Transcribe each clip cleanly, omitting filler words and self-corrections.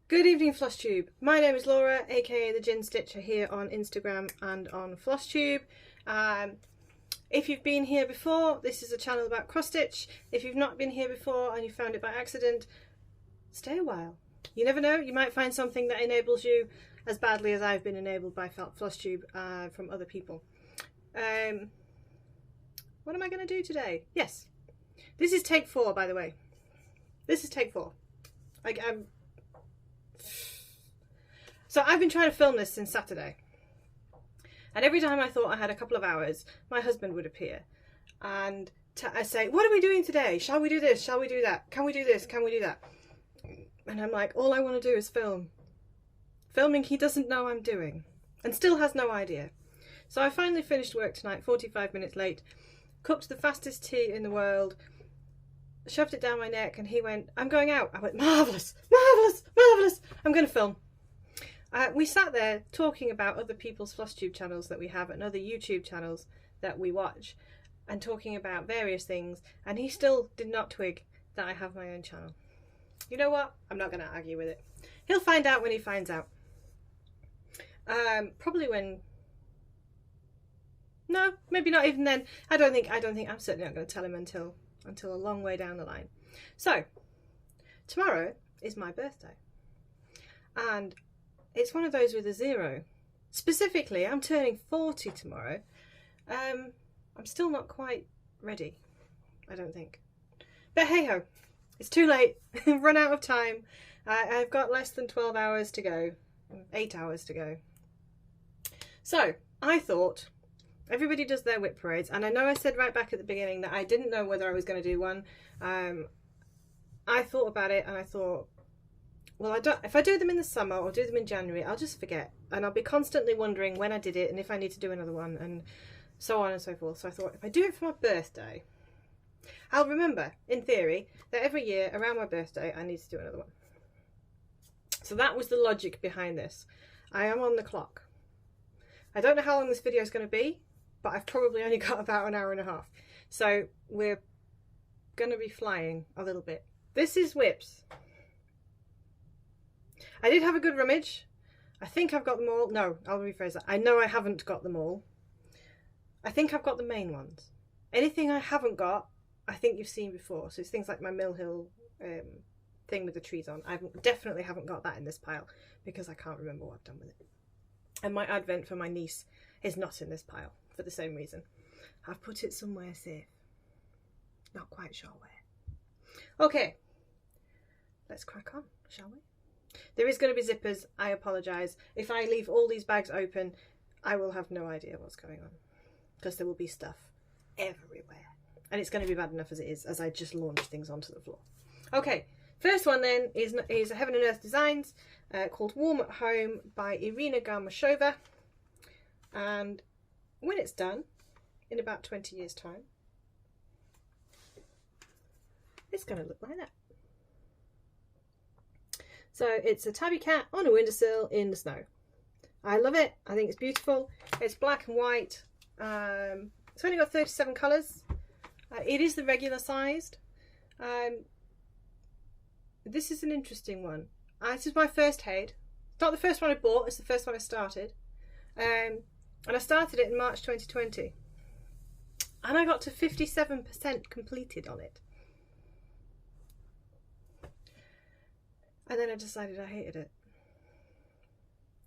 Good evening, FlossTube. My name is Laura, aka the Gin Stitcher, here on Instagram and on FlossTube. If you've been here before, this is a channel about cross stitch. If you've not been here before and you found it by accident, stay a while. You never know, you might find something that enables you as badly as I've been enabled by FlossTube from other people. What am I going to do today? Yes, this is take 4, by the way. This is take 4. So I've been trying to film this since Saturday, and every time I thought I had a couple of hours, my husband would appear and I say, what are we doing today? Shall we do this? Shall we do that? Can we do this? Can we do that? And I'm like, all I want to do is film. Filming he doesn't know I'm doing and still has no idea. So I finally finished work tonight, 45 minutes late, cooked the fastest tea in the world, shoved it down my neck, and he went, I'm going out. I went, marvellous, marvellous, marvellous, I'm going to film. We sat there talking about other people's FlossTube channels that we have and other YouTube channels that we watch, and talking about various things, and he still did not twig that I have my own channel. You know what? I'm not going to argue with it. He'll find out when he finds out. Probably when... No, maybe not even then. I don't think I'm certainly not going to tell him until a long way down the line. So, tomorrow is my birthday. And it's one of those with a 0. Specifically, I'm turning 40 tomorrow. I'm still not quite ready, I don't think. But hey ho, it's too late. I've run out of time. I've got less than 12 hours to go. 8 hours to go. So, I thought, everybody does their WIP parades, and I know I said right back at the beginning that I didn't know whether I was going to do one. I thought about it and I thought, well, if I do them in the summer or do them in January, I'll just forget, and I'll be constantly wondering when I did it and if I need to do another one, and so on and so forth. So I thought, if I do it for my birthday, I'll remember, in theory, that every year around my birthday I need to do another one. So that was the logic behind this. I am on the clock. I don't know how long this video is going to be, but I've probably only got about an hour and a half. So we're going to be flying a little bit. This is WIPs. I did have a good rummage. I think I've got them all. No, I'll rephrase that. I know I haven't got them all. I think I've got the main ones. Anything I haven't got, I think you've seen before. So it's things like my Mill Hill thing with the trees on. I definitely haven't got that in this pile because I can't remember what I've done with it. And my Advent for my niece is not in this pile for the same reason. I've put it somewhere safe. Not quite sure where. Okay, let's crack on, shall we? There is going to be zippers. I apologise. If I leave all these bags open, I will have no idea what's going on, because there will be stuff everywhere. And it's going to be bad enough as it is, as I just launched things onto the floor. Okay, first one then is Heaven and Earth Designs, called Warm at Home by Irina Garmashova. And when it's done, in about 20 years' time, it's going to look like that. So it's a tabby cat on a windowsill in the snow. I love it. I think it's beautiful. It's black and white. It's only got 37 colours. It is the regular sized. This is an interesting one. This is my first head. It's not the first one I bought, it's the first one I started. And I started it in March 2020. And I got to 57% completed on it. And then I decided I hated it.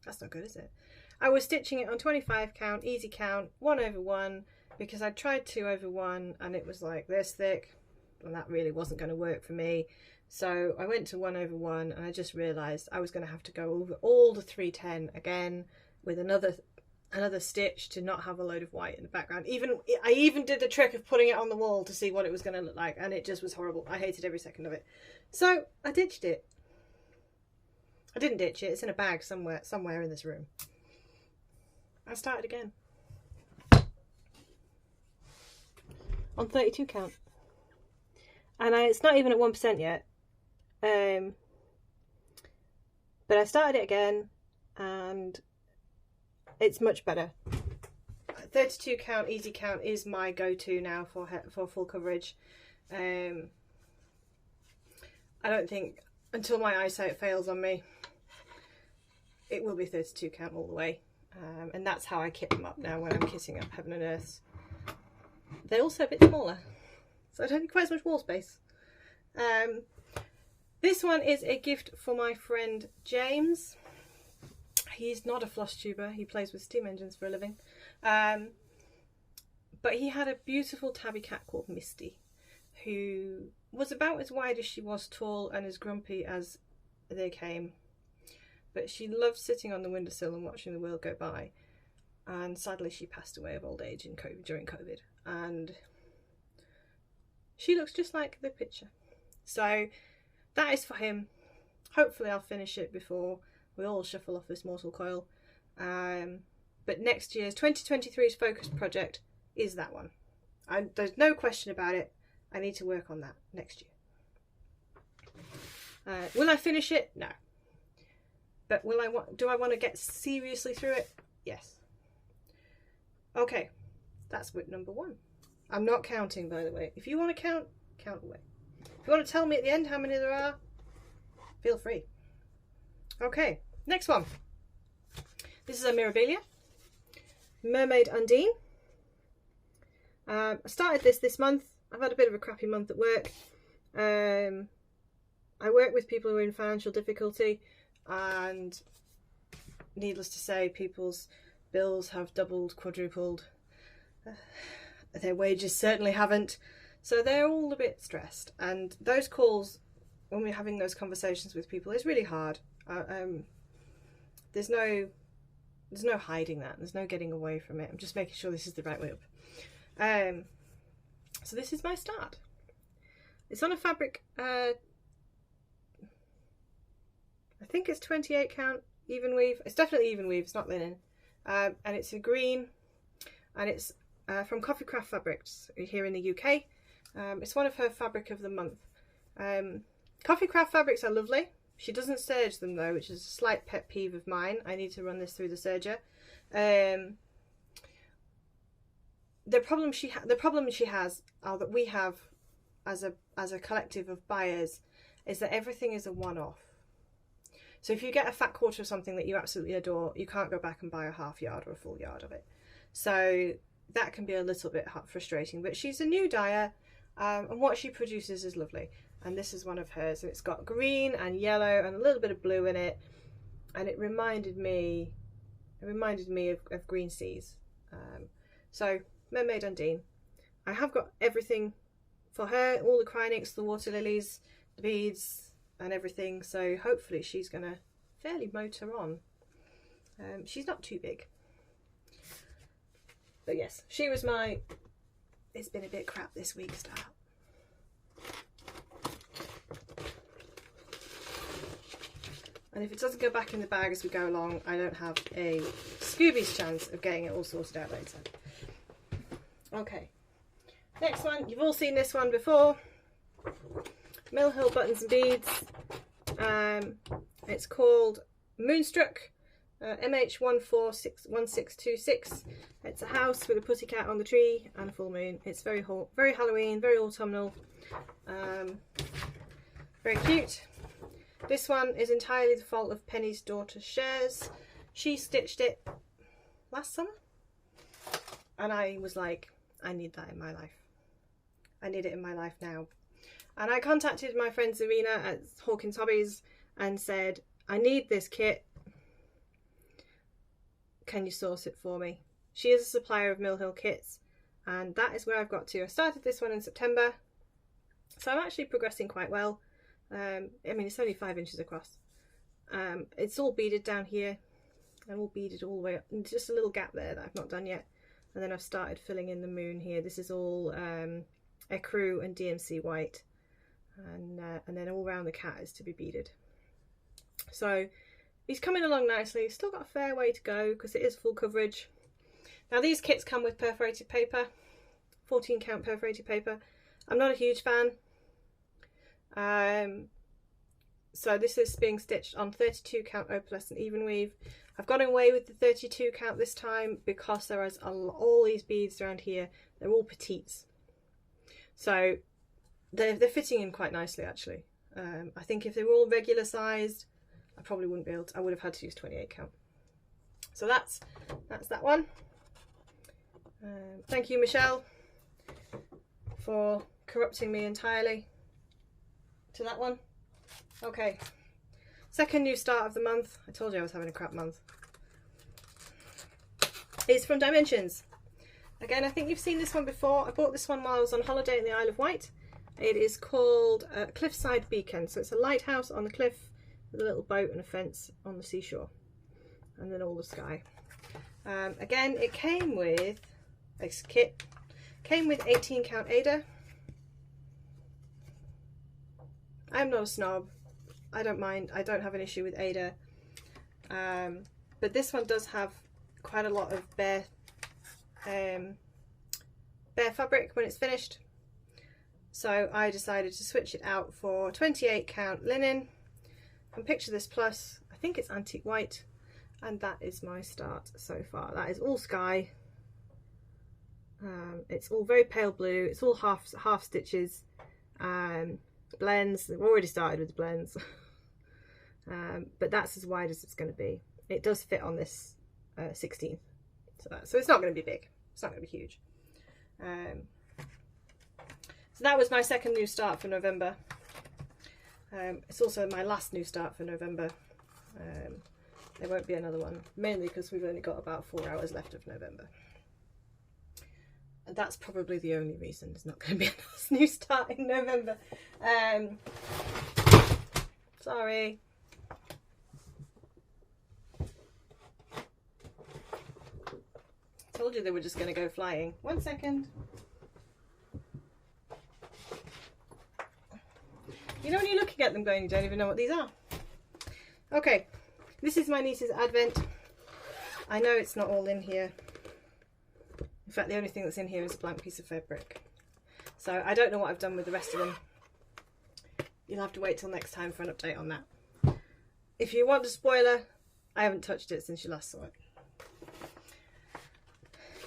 That's not good, is it? I was stitching it on 25 count, easy count, 1/1, because I tried 2/1 and it was like this thick, and that really wasn't going to work for me. So I went to 1/1 and I just realised I was going to have to go over all the 310 again with another stitch to not have a load of white in the background. I even did the trick of putting it on the wall to see what it was going to look like, and it just was horrible. I hated every second of it. So I ditched it. I didn't ditch it, it's in a bag somewhere in this room. I started again. On 32 count. And it's not even at 1% yet. But I started it again and it's much better. 32 count, easy count is my go-to now for full coverage. I don't think, until my eyesight fails on me, it will be 32 count all the way. And that's how I kit them up now when I'm kitting up Heaven and Earths. They're also a bit smaller, so I don't need quite as much wall space. This one is a gift for my friend James. He's not a floss tuber, he plays with steam engines for a living. But he had a beautiful tabby cat called Misty, who was about as wide as she was tall and as grumpy as they came. But she loved sitting on the windowsill and watching the world go by. And sadly she passed away of old age during COVID. And she looks just like the picture. So that is for him. Hopefully I'll finish it before we all shuffle off this mortal coil. But next year's 2023's focus project is that one. There's no question about it. I need to work on that next year. Will I finish it? No. But do I want to get seriously through it? Yes. Okay, that's WIP number 1. I'm not counting, by the way. If you want to count, count away. If you want to tell me at the end how many there are, feel free. Okay, next one. This is a Mirabilia. Mermaid Undine. I started this month. I've had a bit of a crappy month at work. I work with people who are in financial difficulty, and needless to say, people's bills have doubled, quadrupled. Their wages certainly haven't. So they're all a bit stressed. And those calls, when we're having those conversations with people, it's really hard. There's no hiding that. There's no getting away from it. I'm just making sure this is the right WIP. So this is my start. It's on a fabric, I think it's 28 count even weave. It's definitely even weave, it's not linen. And it's a green, and it's from Coffee Craft Fabrics here in the UK. It's one of her fabric of the month. Coffee Craft Fabrics are lovely. She doesn't serge them though, which is a slight pet peeve of mine. I need to run this through the serger. The problem she has, or that we have as a collective of buyers, is that everything is a one-off. So if you get a fat quarter of something that you absolutely adore, you can't go back and buy a half yard or a full yard of it. So that can be a little bit frustrating. But she's a new dyer, and what she produces is lovely. And this is one of hers. And it's got green and yellow and a little bit of blue in it. And it reminded me of Green Seas. So Mermaid Undine. I have got everything for her, all the Cryonics, the water lilies, the beads and everything, so hopefully she's gonna fairly motor on. She's not too big, but yes, she was my it's been a bit crap this week start. And if it doesn't go back in the bag as we go along, I don't have a Scooby's chance of getting it all sorted out later. Okay, next one. You've all seen this one before. Mill Hill Buttons and Beads. It's called Moonstruck, MH141626. It's a house with a pussycat on the tree and a full moon. It's very Halloween, very autumnal, very cute. This one is entirely the fault of Penny's daughter Shares. She stitched it last summer, and I was like, I need that in my life. I need it in my life now. And I contacted my friend Zarina at Hawkins Hobbies and said, I need this kit. Can you source it for me? She is a supplier of Mill Hill kits, and that is where I've got to. I started this one in September, so I'm actually progressing quite well. I mean, it's only 5 inches across. It's all beaded down here and all beaded all the way up. And just a little gap there that I've not done yet. And then I've started filling in the moon here. This is all ecru and DMC white. And then all around the cat is to be beaded. So he's coming along nicely. He's still got a fair way to go because it is full coverage. Now these kits come with perforated paper, 14 count perforated paper. I'm not a huge fan. So this is being stitched on 32 count opalescent even weave. I've got away with the 32 count this time because there is all these beads around here. They're all petites. So they're fitting in quite nicely actually. I think if they were all regular sized, I probably wouldn't be able to, I would have had to use 28 count. So that's that one. Thank you, Michelle, for corrupting me entirely to that one. Okay, second new start of the month. I told you I was having a crap month. It's from Dimensions. Again, I think you've seen this one before. I bought this one while I was on holiday in the Isle of Wight. It is called Cliffside Beacon. So it's a lighthouse on the cliff with a little boat and a fence on the seashore. And then all the sky. Again, it came with, this kit, came with 18 count Ada. I'm not a snob. I don't mind. I don't have an issue with Ada. But this one does have quite a lot of bare fabric when it's finished. So I decided to switch it out for 28 count linen. And Picture This Plus, I think it's antique white. And that is my start so far. That is all sky. It's all very pale blue. It's all half stitches. Blends. We've already started with the blends. But that's as wide as it's going to be. It does fit on this 16th. So it's not going to be big. It's not going to be huge. So that was my second new start for November. It's also my last new start for November. There won't be another one, mainly because we've only got about 4 hours left of November. And that's probably the only reason there's not going to be a new start in November. Sorry. Told you they were just going to go flying. 1 second. You know when you're looking at them going, you don't even know what these are. Okay, this is my niece's Advent. I know it's not all in here. In fact, the only thing that's in here is a blank piece of fabric. So I don't know what I've done with the rest of them. You'll have to wait till next time for an update on that. If you want a spoiler, I haven't touched it since you last saw it.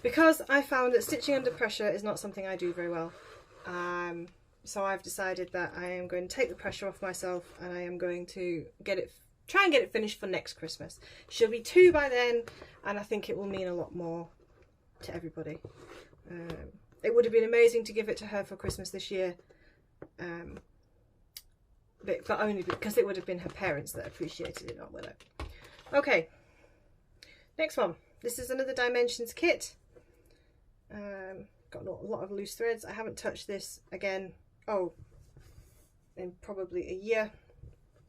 Because I found that stitching under pressure is not something I do very well. So I've decided that I am going to take the pressure off myself and I am going to try and get it finished for next Christmas. She'll be 2 by then, and I think it will mean a lot more to everybody. It would have been amazing to give it to her for Christmas this year, but only because it would have been her parents that appreciated it, not Willow. Okay, next one. This is another Dimensions kit. Got a lot of loose threads. I haven't touched this again, in probably a year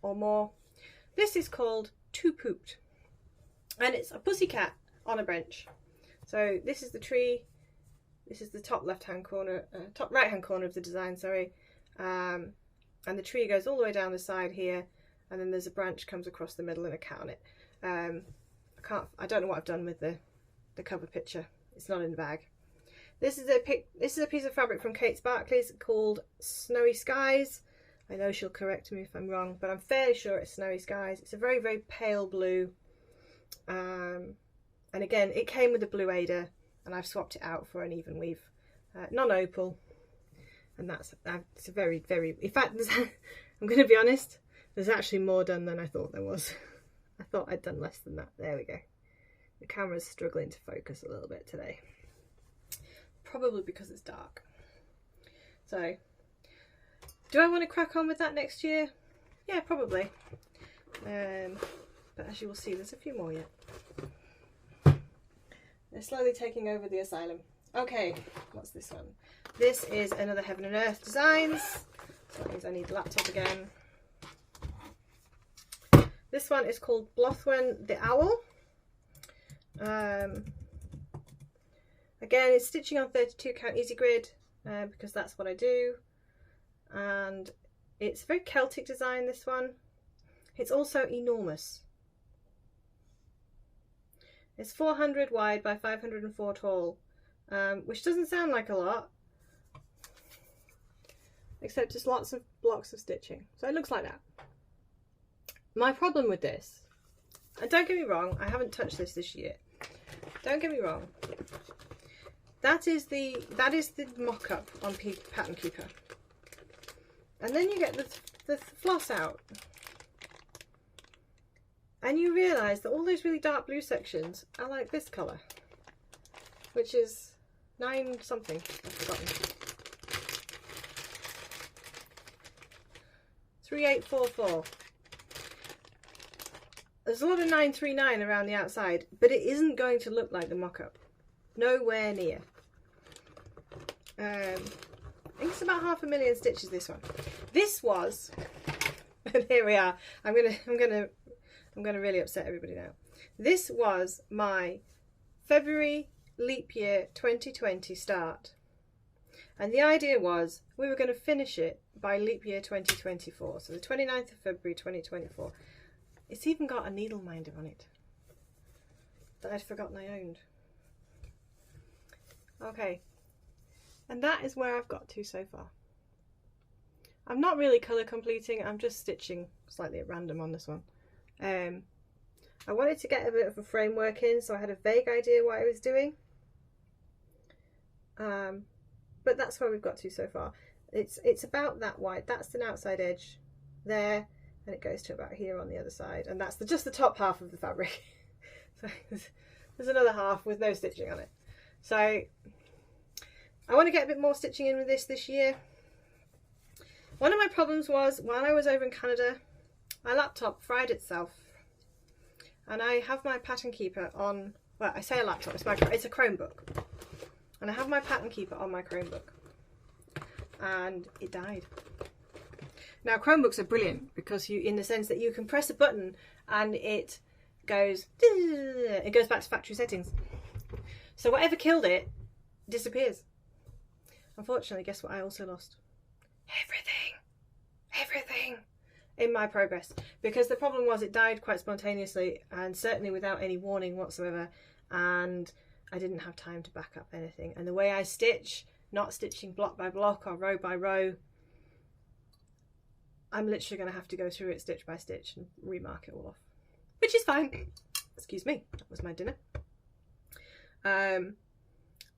or more. This is called Too Pooped, and it's a pussycat on a branch. So this is the tree. This is the top left-hand corner, top right-hand corner of the design, sorry. And the tree goes all the way down the side here, and then there's a branch comes across the middle and a cat on it. I don't know what I've done with the cover picture. It's not in the bag. This is a piece of fabric from Kate Sparkley's called Snowy Skies. I know she'll correct me if I'm wrong, but I'm fairly sure it's Snowy Skies. It's a very, very pale blue. And again, it came with a blue Ada, and I've swapped it out for an even weave non-opal. And it's a very, very, in fact, I'm going to be honest, there's actually more done than I thought there was. I thought I'd done less than that. There we go. The camera's struggling to focus a little bit today. Probably because it's dark. So, do I want to crack on with that next year? Yeah, probably. But as you will see, there's a few more yet. They're slowly taking over the asylum. Okay, what's this one? This is another Heaven and Earth Designs. So that means I need the laptop again. This one is called Blothwen the Owl. Again, it's stitching on 32 count easy grid because that's what I do. And it's a very Celtic design, this one. It's also enormous. It's 400 wide by 504 tall, which doesn't sound like a lot, except just lots of blocks of stitching. So it looks like that. My problem with this, and don't get me wrong, I haven't touched this year. Don't get me wrong. That is the mock-up on Pattern Keeper. And then you get the floss out. And you realise that all those really dark blue sections are like this colour, which is 9 something, I've forgotten. 3844. There's a lot of 939 around the outside, but it isn't going to look like the mock-up. Nowhere near. I think it's about 500,000 stitches, this one. This was, and here we are. I'm gonna really upset everybody now. This was my February leap year 2020 start. And the idea was we were going to finish it by leap year 2024. So the 29th of February 2024. It's even got a needle minder on it that I'd forgotten I owned. Okay. And that is where I've got to so far. I'm not really colour completing, I'm just stitching slightly at random on this one. I wanted to get a bit of a framework in, so I had a vague idea what I was doing. But that's where we've got to so far. It's about that wide. That's an outside edge there, and it goes to about here on the other side, and that's just the top half of the fabric. So there's another half with no stitching on it. So I want to get a bit more stitching in with this year. One of my problems was while I was over in Canada, my laptop fried itself, and I have my pattern keeper on, well, I say a laptop, it's a Chromebook, and I have my pattern keeper on my Chromebook, and it died. Now Chromebooks are brilliant because in the sense that you can press a button and it goes back to factory settings, so whatever killed it disappears. Unfortunately, guess what I also lost? Everything in my progress, because the problem was it died quite spontaneously and certainly without any warning whatsoever, and I didn't have time to back up anything. And the way I stitch, not stitching block by block or row by row, I'm literally going to have to go through it stitch by stitch and remark it all off, which is fine. Excuse me, that was my dinner.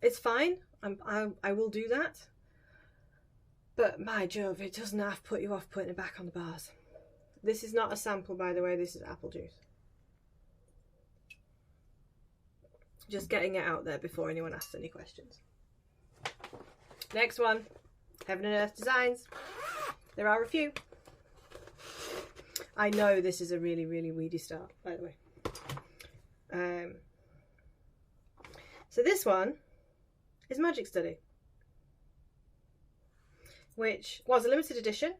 It's fine. I will do that. But my Jove, it doesn't have to put you off putting it back on the bars. This is not a sample, by the way, this is apple juice. Just getting it out there before anyone asks any questions. Next one, Heaven and Earth Designs. There are a few. I know this is a really, really weedy start, by the way. So this one is Magic Study, which was a limited edition.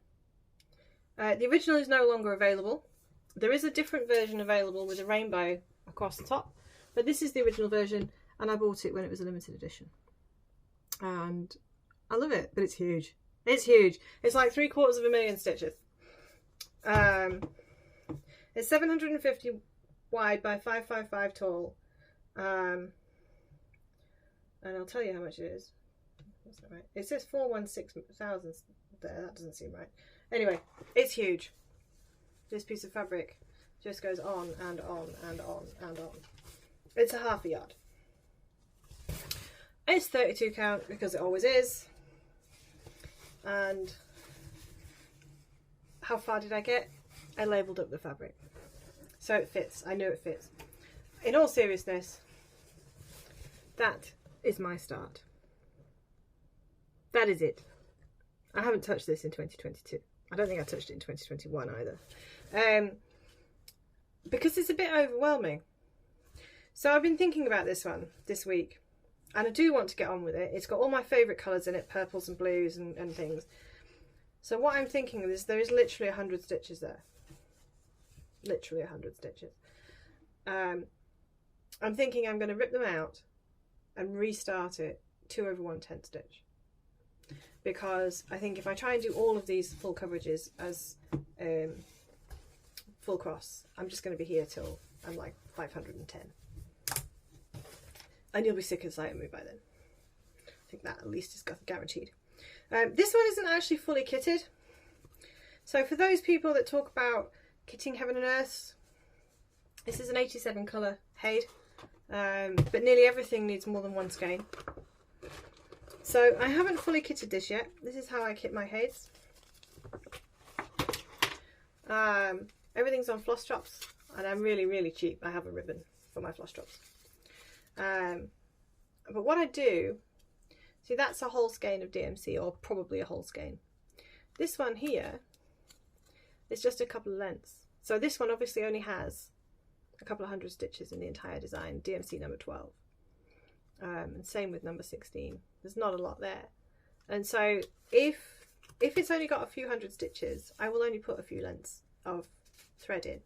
The original is no longer available. There is a different version available with a rainbow across the top, but this is the original version, and I bought it when it was a limited edition. And I love it, but it's huge. It's huge. It's like 750,000 stitches. It's 750 wide by 555 tall. And I'll tell you how much it is. That's not right. It says 416,000 there. That doesn't seem right. Anyway, it's huge. This piece of fabric just goes on and on and on and on. It's a half a yard. It's 32 count because it always is. And how far did I get? I labelled up the fabric. So it fits. I know it fits. In all seriousness, that is my start. That is it. I haven't touched this in 2022. I don't think I touched it in 2021 either. Because it's a bit overwhelming. So I've been thinking about this one this week, and I do want to get on with it. It's got all my favourite colours in it, purples and blues and things. So what I'm thinking of is there is literally 100 stitches there. Literally 100 stitches. I'm thinking I'm going to rip them out and restart it 2/110 stitch. Because I think if I try and do all of these full coverages as full cross, I'm just going to be here till I'm like 510. And you'll be sick and sight of me by then. I think that at least is guaranteed. This one isn't actually fully kitted. So for those people that talk about kitting Heaven and Earth, this is an 87 colour Haid. But nearly everything needs more than one skein. So I haven't fully kitted this yet. This is how I kit my Haids. Everything's on floss drops. and I'm really, really cheap. I have a ribbon for my floss drops. But what I do, see, that's a whole skein of DMC, or probably a whole skein. This one here is just a couple of lengths. So this one obviously only has a couple of hundred stitches in the entire design, DMC number 12. And same with number 16. There's not a lot there. And so if it's only got a few hundred stitches, I will only put a few lengths of thread in.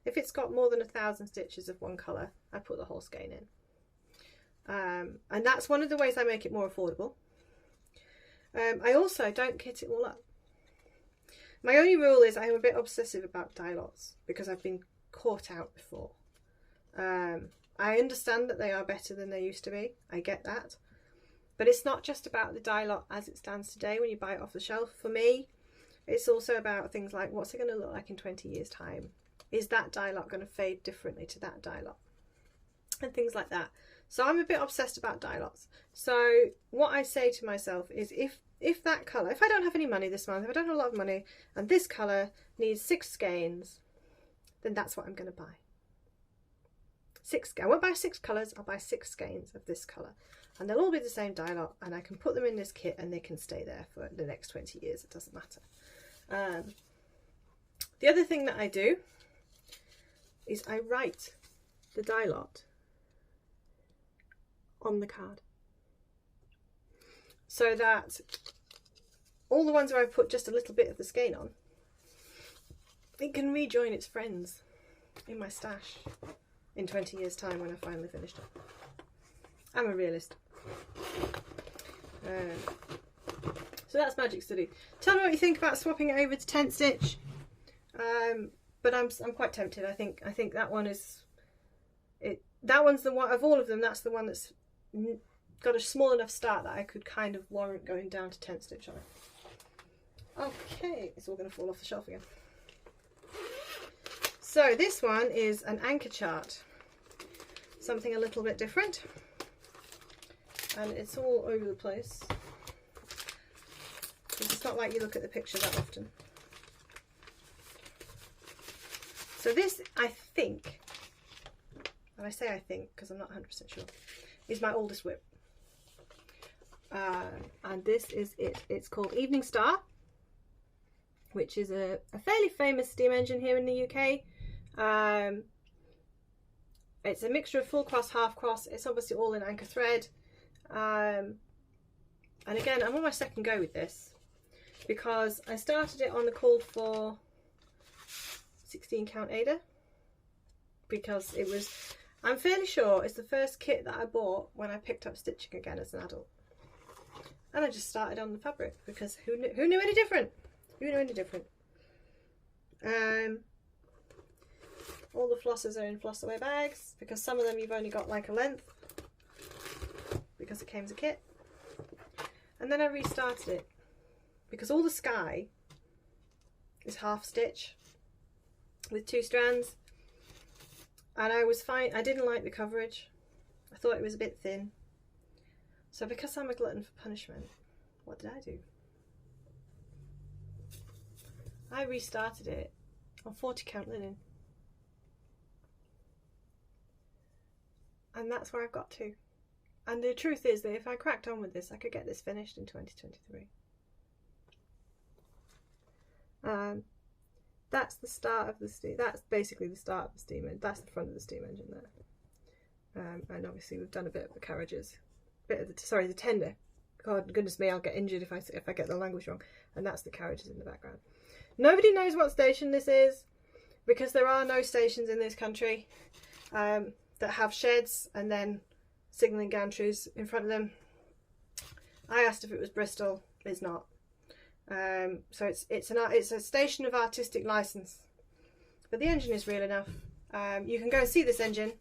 If it's got more than 1,000 stitches of one colour, I put the whole skein in. And that's one of the ways I make it more affordable. I also don't kit it all up. My only rule is I'm a bit obsessive about dye lots because I've been caught out before. I understand that they are better than they used to be. I get that. But it's not just about the dye lot as it stands today when you buy it off the shelf. For me, it's also about things like, what's it going to look like in 20 years' time? Is that dye lot going to fade differently to that dye lot? And things like that. So I'm a bit obsessed about dye lots. So what I say to myself is, if that colour, if I don't have any money this month, if I don't have a lot of money, and this colour needs 6 skeins, then that's what I'm going to buy. I won't buy 6 colours, I'll buy 6 skeins of this colour. And they'll all be the same dye lot, and I can put them in this kit and they can stay there for the next 20 years, it doesn't matter. The other thing that I do is I write the dye lot on the card, so that all the ones where I put just a little bit of the skein on, it can rejoin its friends in my stash in 20 years' time when I finally finished it. I'm a realist. So that's Magic Study. Tell me what you think about swapping it over to tent stitch. But I'm quite tempted. I think that one is it. That one's the one of all of them. That's the one that's got a small enough start that I could kind of warrant going down to tent stitch on it. Okay, it's all going to fall off the shelf again. So this one is an anchor chart, something a little bit different, and it's all over the place. It's not like you look at the picture that often. So this, I think, and I say I think because I'm not 100% sure, is my oldest WIP. And this is it. It's called Evening Star, which is a fairly famous steam engine here in the UK. It's a mixture of full cross, half cross. It's obviously all in anchor thread. And again, I'm on my second go with this because I started it on the called for 16 count Ada, because it was, I'm fairly sure it's the first kit that I bought when I picked up stitching again as an adult. And I just started on the fabric because who knew any different? Who knew any different? All the flosses are in floss away bags because some of them you've only got like a length because it came as a kit. And then I restarted it because all the sky is half stitch with 2 strands, and I was fine. I didn't like the coverage. I thought it was a bit thin. So because I'm a glutton for punishment, what did I do? I restarted it on 40 count linen. And that's where I've got to. And the truth is that if I cracked on with this, I could get this finished in 2023. That's the start of the steam. That's basically the start of the steam engine. That's the front of the steam engine there. And obviously we've done a bit of the carriages, the tender. God goodness me, I'll get injured if I get the language wrong. And that's the carriages in the background. Nobody knows what station this is because there are no stations in this country that have sheds and then signalling gantries in front of them. I asked if it was Bristol. It's not. So it's a station of artistic license, but the engine is real enough. You can go and see this engine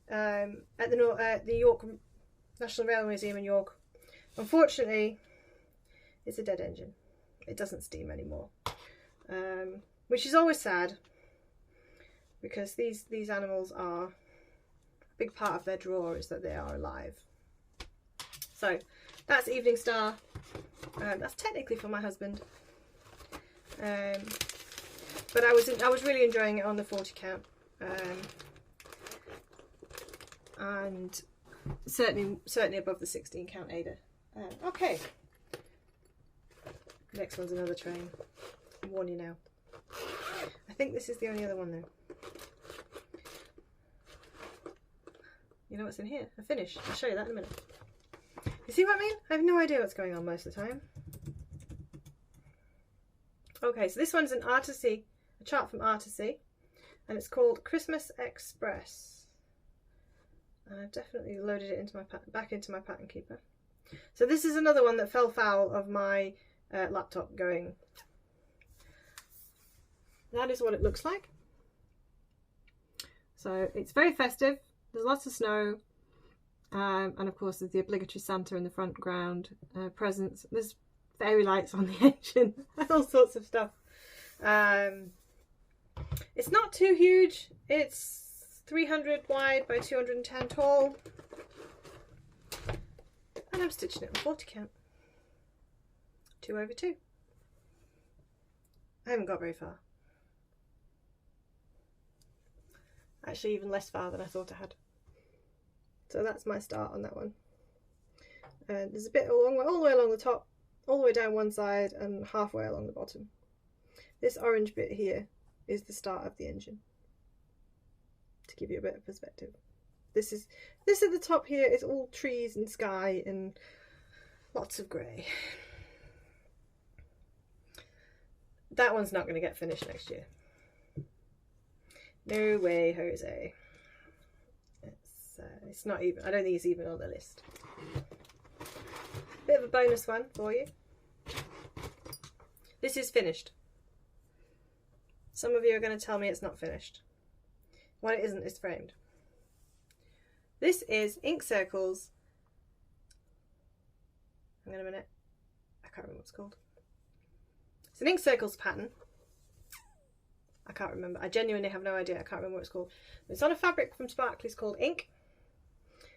at the York National Railway Museum in York. Unfortunately, it's a dead engine. It doesn't steam anymore, which is always sad because these animals are a big part of their draw is that they are alive. So that's Evening Star. That's technically for my husband, but I was really enjoying it on the 40 count. and certainly above the 16 count Ada. Okay, next one's another train. I'll warn you now. I think this is the only other one though. You know what's in here? A finish. I'll show you that in a minute. You see what I mean? I have no idea what's going on most of the time. Okay, so this one's an Artisy, a chart from Artisy, and it's called Christmas Express. And I've definitely loaded it into my back into my pattern keeper. So this is another one that fell foul of my laptop going. That is what it looks like. So it's very festive. There's lots of snow, and of course there's the obligatory Santa in the front ground, presents. There's fairy lights on the engine, all sorts of stuff. It's not too huge. It's 300 wide by 210 tall, and I'm stitching it on 40 count, 2/2. I haven't got very far. Actually, even less far than I thought I had. So that's my start on that one. And there's a bit all the way along the top, all the way down one side, and halfway along the bottom. This orange bit here is the start of the engine, to give you a bit of perspective. This at the top here is all trees and sky and lots of grey. That one's not going to get finished next year. No way, Jose. It's not even, I don't think it's even on the list. Bit of a bonus one for you. This is finished. Some of you are going to tell me it's not finished. What it isn't is framed. This is Ink Circles. Hang on a minute. I can't remember what it's called. It's an Ink Circles pattern. I can't remember. I genuinely have no idea. I can't remember what it's called. It's on a fabric from Sparkly's called Ink,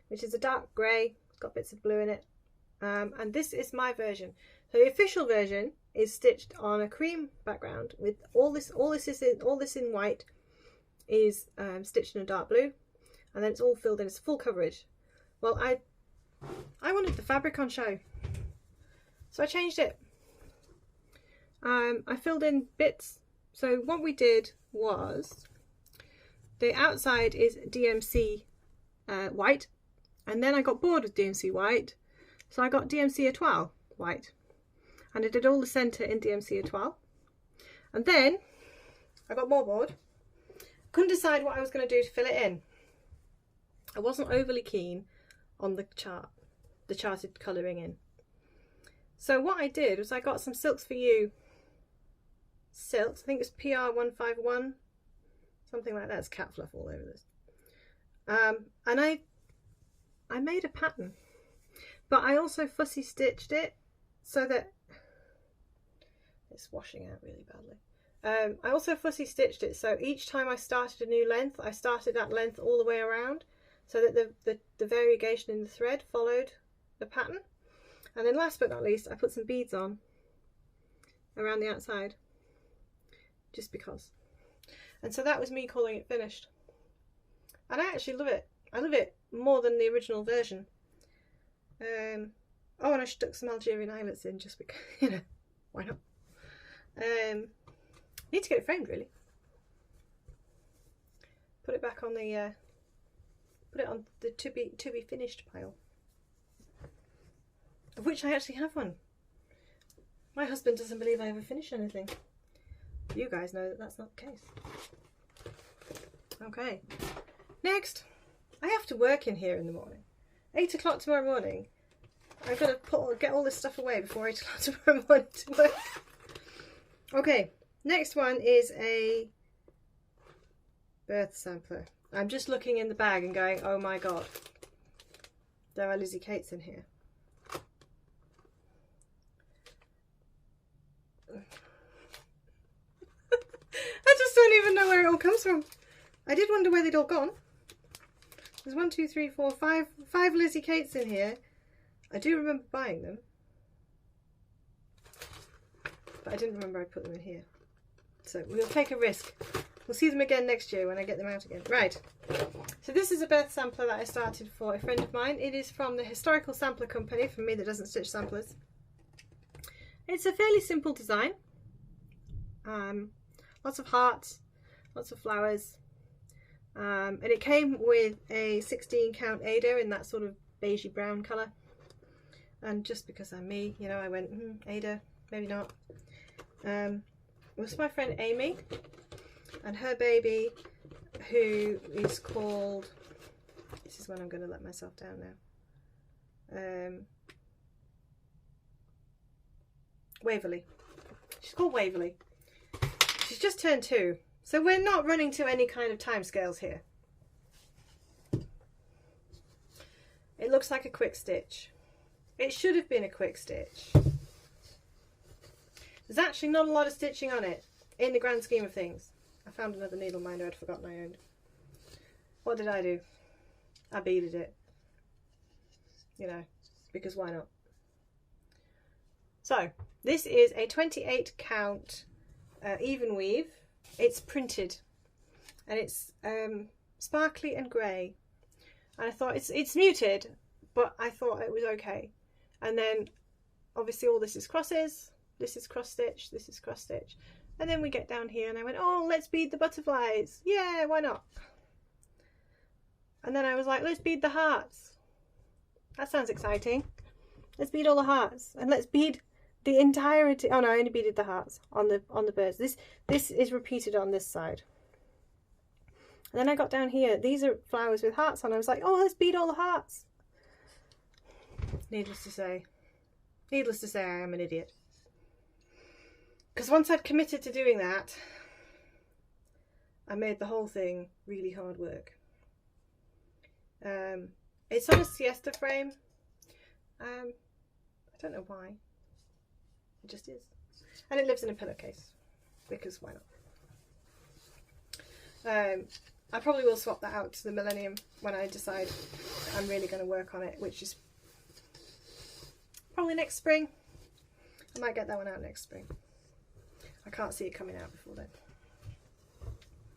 which is a dark grey. It's got bits of blue in it. And this is my version. So the official version is stitched on a cream background with all this in white is stitched in a dark blue, and then it's all filled in. It's full coverage. Well, I wanted the fabric on show, so I changed it. I filled in bits. So what we did was, the outside is DMC white, and then I got bored with DMC white, so I got DMC Etoile white, and I did all the centre in DMC Etoile, and then I got more bored. Couldn't decide what I was going to do to fill it in. I wasn't overly keen on the charted colouring in. So what I did was I got some Silks for You silks. I think it's PR151, something like that. It's cat fluff all over this. And I made a pattern, but I also fussy stitched it so that it's washing out really badly. I also fussy stitched it so each time I started a new length, I started that length all the way around, so that the variegation in the thread followed the pattern. And then last but not least, I put some beads on around the outside, just because. And so that was me calling it finished. And I actually love it. I love it more than the original version. Oh, and I stuck some Algerian eyelets in just because, you know, why not? Need to get it framed, really. Put it back on the put it on the to be finished pile, of which I actually have one. My husband doesn't believe I ever finish anything. You guys know that that's not the case. Okay, next, I have to work in here in the morning. 8 o'clock tomorrow morning. I've got to get all this stuff away before 8 o'clock tomorrow morning to work. Okay, next one is a birth sampler. I'm just looking in the bag and going, oh my god, there are Lizzie Kates in here. I just don't even know where it all comes from. I did wonder where they'd all gone. There's 1, 2, 3, 4, 5 Lizzie Kates in here. I do remember buying them, but I didn't remember I put them in here. So we'll take a risk. We'll see them again next year when I get them out again. Right, so this is a birth sampler that I started for a friend of mine. It is from the Historical Sampler Company, for me that doesn't stitch samplers. It's a fairly simple design. Lots of hearts, lots of flowers, and it came with a 16 count Ada in that sort of beigey brown colour. And just because I'm me, you know, I went, Ada, maybe not. It was my friend Amy and her baby, who is called, this is when I'm going to let myself down now, Waverley. She's called Waverley. She's just turned 2, so we're not running to any kind of time scales here. It looks like a quick stitch. It should have been a quick stitch. There's actually not a lot of stitching on it in the grand scheme of things. I found another needle minder I'd forgotten I owned. What did I do? I beaded it. You know, because why not? So, this is a 28 count even weave. It's printed and it's sparkly and grey. And I thought it's muted, but I thought it was okay. And then obviously all this is crosses, this is cross stitch, this is cross stitch. And then we get down here and I went, oh, let's bead the butterflies. Yeah, why not? And then I was like, let's bead the hearts. That sounds exciting. Let's bead all the hearts and let's bead the entirety. Oh no, I only beaded the hearts on the birds. This is repeated on this side. And then I got down here, these are flowers with hearts on. I was like, oh, let's bead all the hearts. Needless to say I am an idiot. Because once I'd committed to doing that, I made the whole thing really hard work. It's on a siesta frame. I don't know why. It just is. And it lives in a pillowcase, because why not? I probably will swap that out to the Millennium when I decide I'm really going to work on it, which is probably next spring. I might get that one out next spring. I can't see it coming out before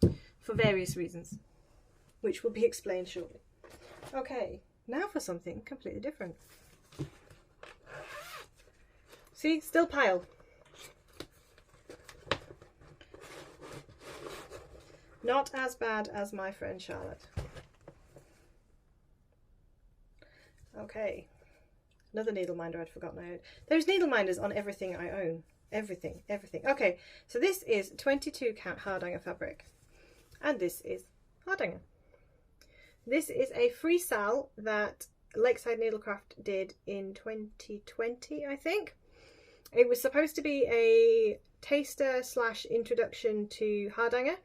then, for various reasons, which will be explained shortly. Okay, now for something completely different. See, still pile. Not as bad as my friend Charlotte. Okay, another needle minder I'd forgotten I owned. There's needle minders on everything I own. Everything. Okay, so this is 22 count Hardanger fabric. And this is Hardanger. This is a free sal that Lakeside Needlecraft did in 2020, I think. It was supposed to be a taster / introduction to Hardanger.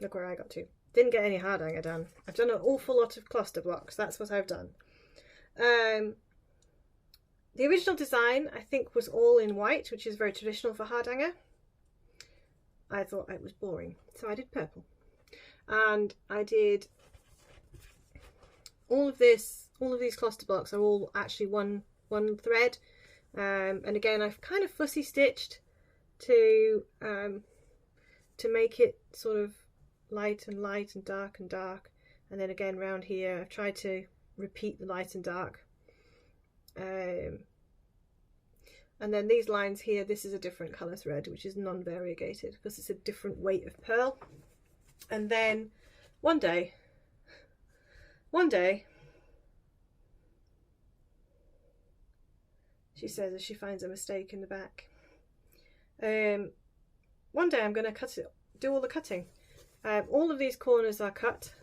Look where I got to. Didn't get any Hardanger done. I've done an awful lot of cluster blocks. That's what I've done. The original design, I think, was all in white, which is very traditional for Hardanger. I thought it was boring, so I did purple. And I did all of these cluster blocks are all actually one thread. And again, I've kind of fussy stitched to make it sort of light and dark and dark. And then again round here, I've tried to repeat the light and dark. And then these lines here, this is a different colour thread, which is non-variegated because it's a different weight of pearl. And then one day, she says as she finds a mistake in the back, one day I'm going to cut it, do all the cutting. All of these corners are cut.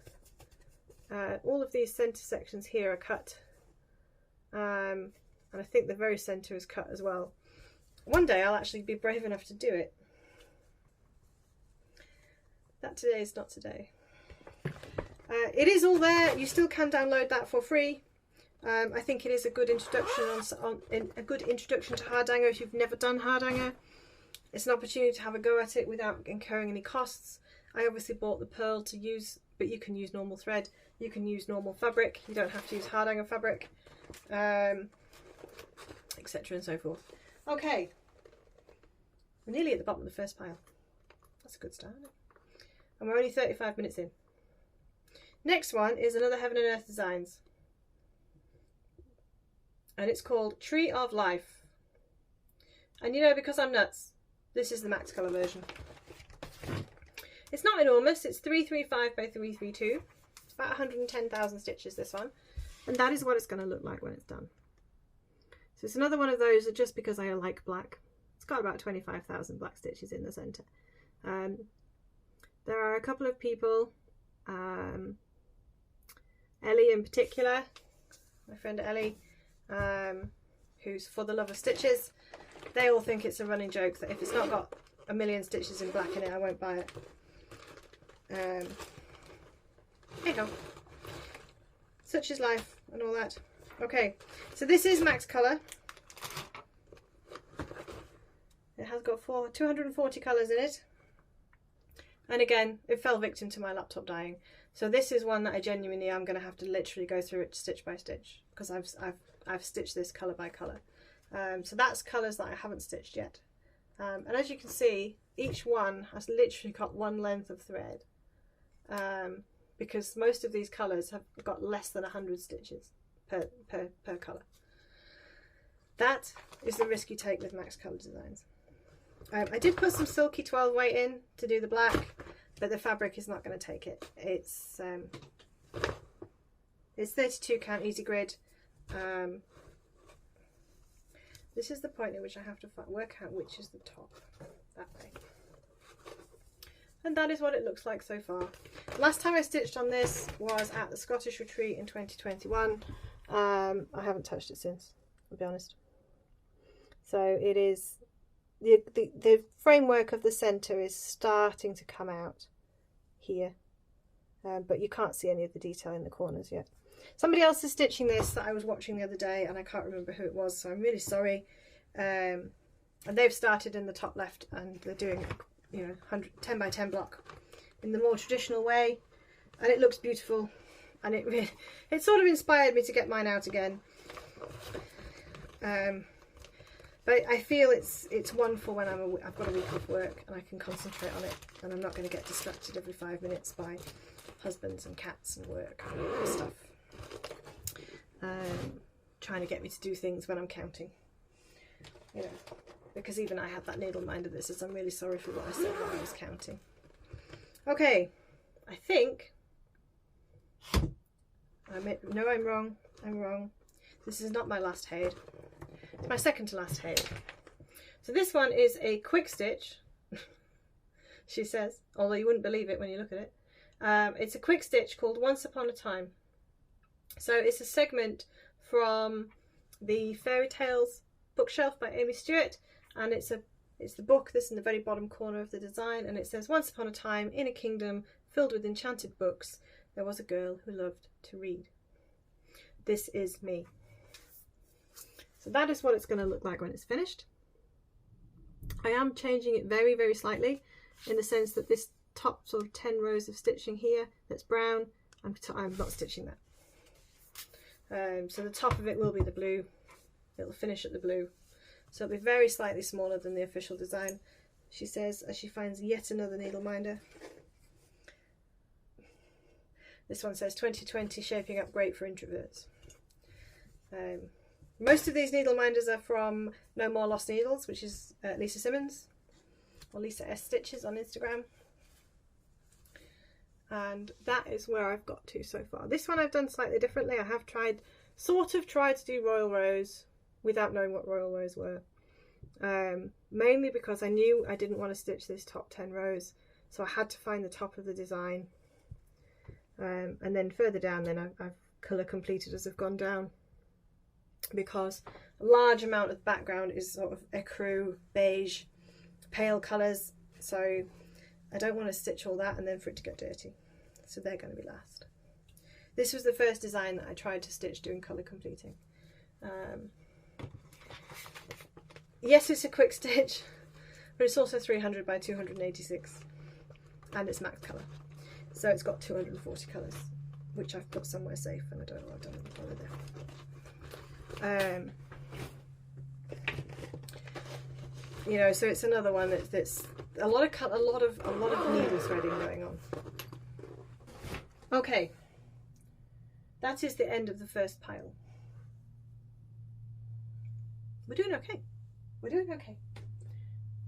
All of these centre sections here are cut. And I think the very centre is cut as well. One day I'll actually be brave enough to do it. That today is not today. It is all there. You still can download that for free. I think it is a good introduction a good introduction to Hardanger if you've never done Hardanger. It's an opportunity to have a go at it without incurring any costs. I obviously bought the pearl to use, but you can use normal thread. You can use normal fabric. You don't have to use Hardanger fabric, etc. and so forth. Okay, we're nearly at the bottom of the first pile. That's a good start, isn't it? And we're only 35 minutes in. Next one is another Heaven and Earth Designs. And it's called Tree of Life. And you know, because I'm nuts, this is the max colour version. It's not enormous, it's 335 by 332. It's about 110,000 stitches, this one. And that is what it's going to look like when it's done. So it's another one of those that just because I like black, it's got about 25,000 black stitches in the centre. There are a couple of people, Ellie in particular, my friend Ellie, who's for the love of stitches. They all think it's a running joke that if it's not got a million stitches in black in it, I won't buy it. Anyhow, such is life and all that. Okay, so this is max colour. It has got 240 colours in it. And again, it fell victim to my laptop dying. So this is one that I genuinely am going to have to literally go through it stitch by stitch, because I've stitched this colour by colour. So that's colours that I haven't stitched yet. And as you can see, each one has literally got one length of thread, because most of these colours have got less than 100 stitches per colour. That is the risk you take with max colour designs. I did put some silky 12 weight in to do the black, but the fabric is not going to take it. It's 32 count easy grid. This is the point at which I have to work out which is the top. That way. And that is what it looks like so far. Last time I stitched on this was at the Scottish retreat in 2021. I haven't touched it since, I'll be honest. So it is, the framework of the centre is starting to come out here, but you can't see any of the detail in the corners yet. Somebody else is stitching this that I was watching the other day, and I can't remember who it was, so I'm really sorry. And they've started in the top left, and they're doing, you know, 10 by 10 block in the more traditional way, and it looks beautiful, and it sort of inspired me to get mine out again. But I feel it's wonderful when I've got a week off work and I can concentrate on it, and I'm not going to get distracted every 5 minutes by husbands and cats and work and all that stuff. Trying to get me to do things when I'm counting, you know, because even I had that needle minder that says I'm really sorry for what I said when I was counting. Okay, I think no, I'm wrong. This is not my last Haid. It's my second to last Haid. So this one is a quick stitch, she says, although you wouldn't believe it when you look at it. It's a quick stitch called Once Upon a Time. So it's a segment from the Fairy Tales bookshelf by Amy Stewart, and it's the book that's in the very bottom corner of the design, and it says, once upon a time in a kingdom filled with enchanted books, there was a girl who loved to read. This is me. So that is what it's going to look like when it's finished. I am changing it very, very slightly, in the sense that this top sort of 10 rows of stitching here that's brown, I'm not stitching that. So the top of it will be the blue. It'll finish at the blue. So it'll be very slightly smaller than the official design, she says, as she finds yet another needle minder. This one says 2020 shaping up great for introverts. Most of these needle minders are from No More Lost Needles, which is Lisa Simmons, or Lisa S Stitches on Instagram. And that is where I've got to so far. This one I've done slightly differently. I have tried to do Royal Rose without knowing what Royal Rose were. Mainly because I knew I didn't want to stitch this top 10 rows, so I had to find the top of the design. And then further down, then I've colour completed as I've gone down, because a large amount of the background is sort of ecru, beige, pale colours, so I don't want to stitch all that and then for it to get dirty, so they're going to be last. This was the first design that I tried to stitch doing colour completing. Yes, it's a quick stitch, but it's also 300 by 286, and it's max colour, so it's got 240 colours, which I've put somewhere safe, and I don't know what I've done with there. You know, so it's another one that's a lot of needle threading going on. Okay, that is the end of the first pile. We're doing okay. We're doing okay.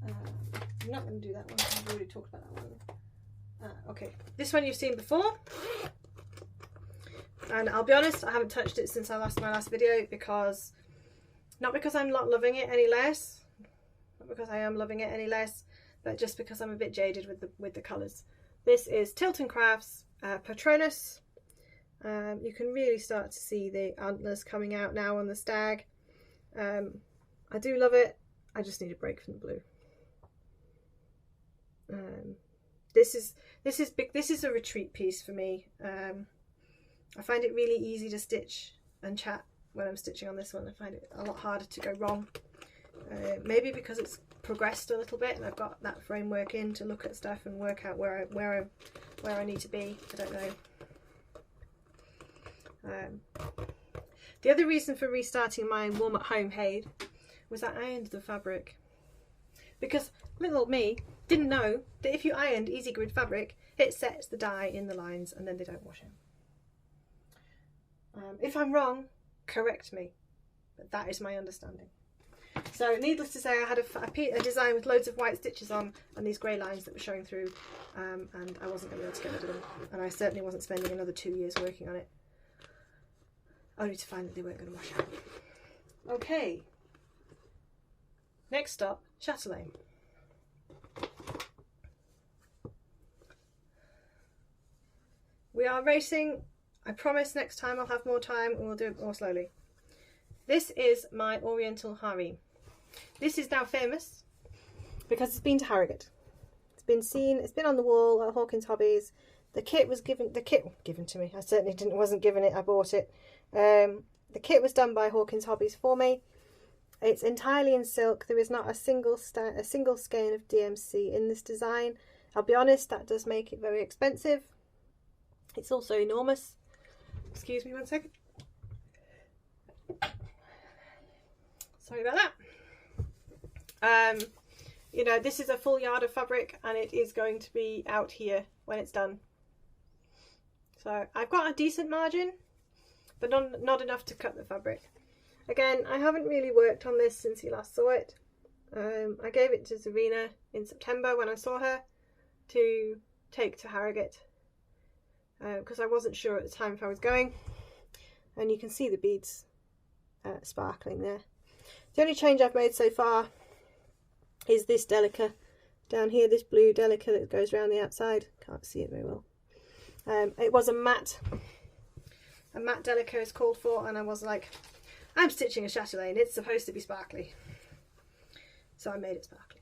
I'm not going to do that one. I've already talked about that one. Okay, this one you've seen before. And I'll be honest, I haven't touched it since my last video, because not because I'm not loving it any less, not because I am loving it any less, but just because I'm a bit jaded with the colours. This is Tilton Crafts Patronus. You can really start to see the antlers coming out now on the stag. I do love it. I just need a break from the blue. This is a retreat piece for me. I find it really easy to stitch and chat when I'm stitching on this one. I find it a lot harder to go wrong. Maybe because it's progressed a little bit and I've got that framework in to look at stuff and work out where I need to be. I don't know. The other reason for restarting my warm at home Haid was I ironed the fabric, because little old me didn't know that if you ironed easy grid fabric, it sets the dye in the lines and then they don't wash out. If I'm wrong, correct me, but that is my understanding. So needless to say, I had a design with loads of white stitches on and these grey lines that were showing through, and I wasn't going to be able to get rid of them, and I certainly wasn't spending another 2 years working on it, only to find that they weren't going to wash out. Okay, next stop, chatelaine. We are racing. I promise next time I'll have more time and we'll do it more slowly. This is my Oriental Harem. This is now famous because it's been to Harrogate. It's been seen, it's been on the wall at Hawkins Hobbies. The kit was given to me. I certainly wasn't given it, I bought it. The kit was done by Hawkins Hobbies for me. It's entirely in silk. There is not a single skein of DMC in this design. I'll be honest, that does make it very expensive. It's also enormous. Excuse me one second. Sorry about that. You know, this is a full yard of fabric and it is going to be out here when it's done. So I've got a decent margin, but not enough to cut the fabric. Again, I haven't really worked on this since you last saw it. I gave it to Zarina in September when I saw her to take to Harrogate, because I wasn't sure at the time if I was going, and you can see the beads sparkling there. The only change I've made so far is this delica down here, this blue delica that goes around the outside. Can't see it very well. It was a matte delica is called for, and I was like, I'm stitching a chatelaine, it's supposed to be sparkly, so I made it sparkly.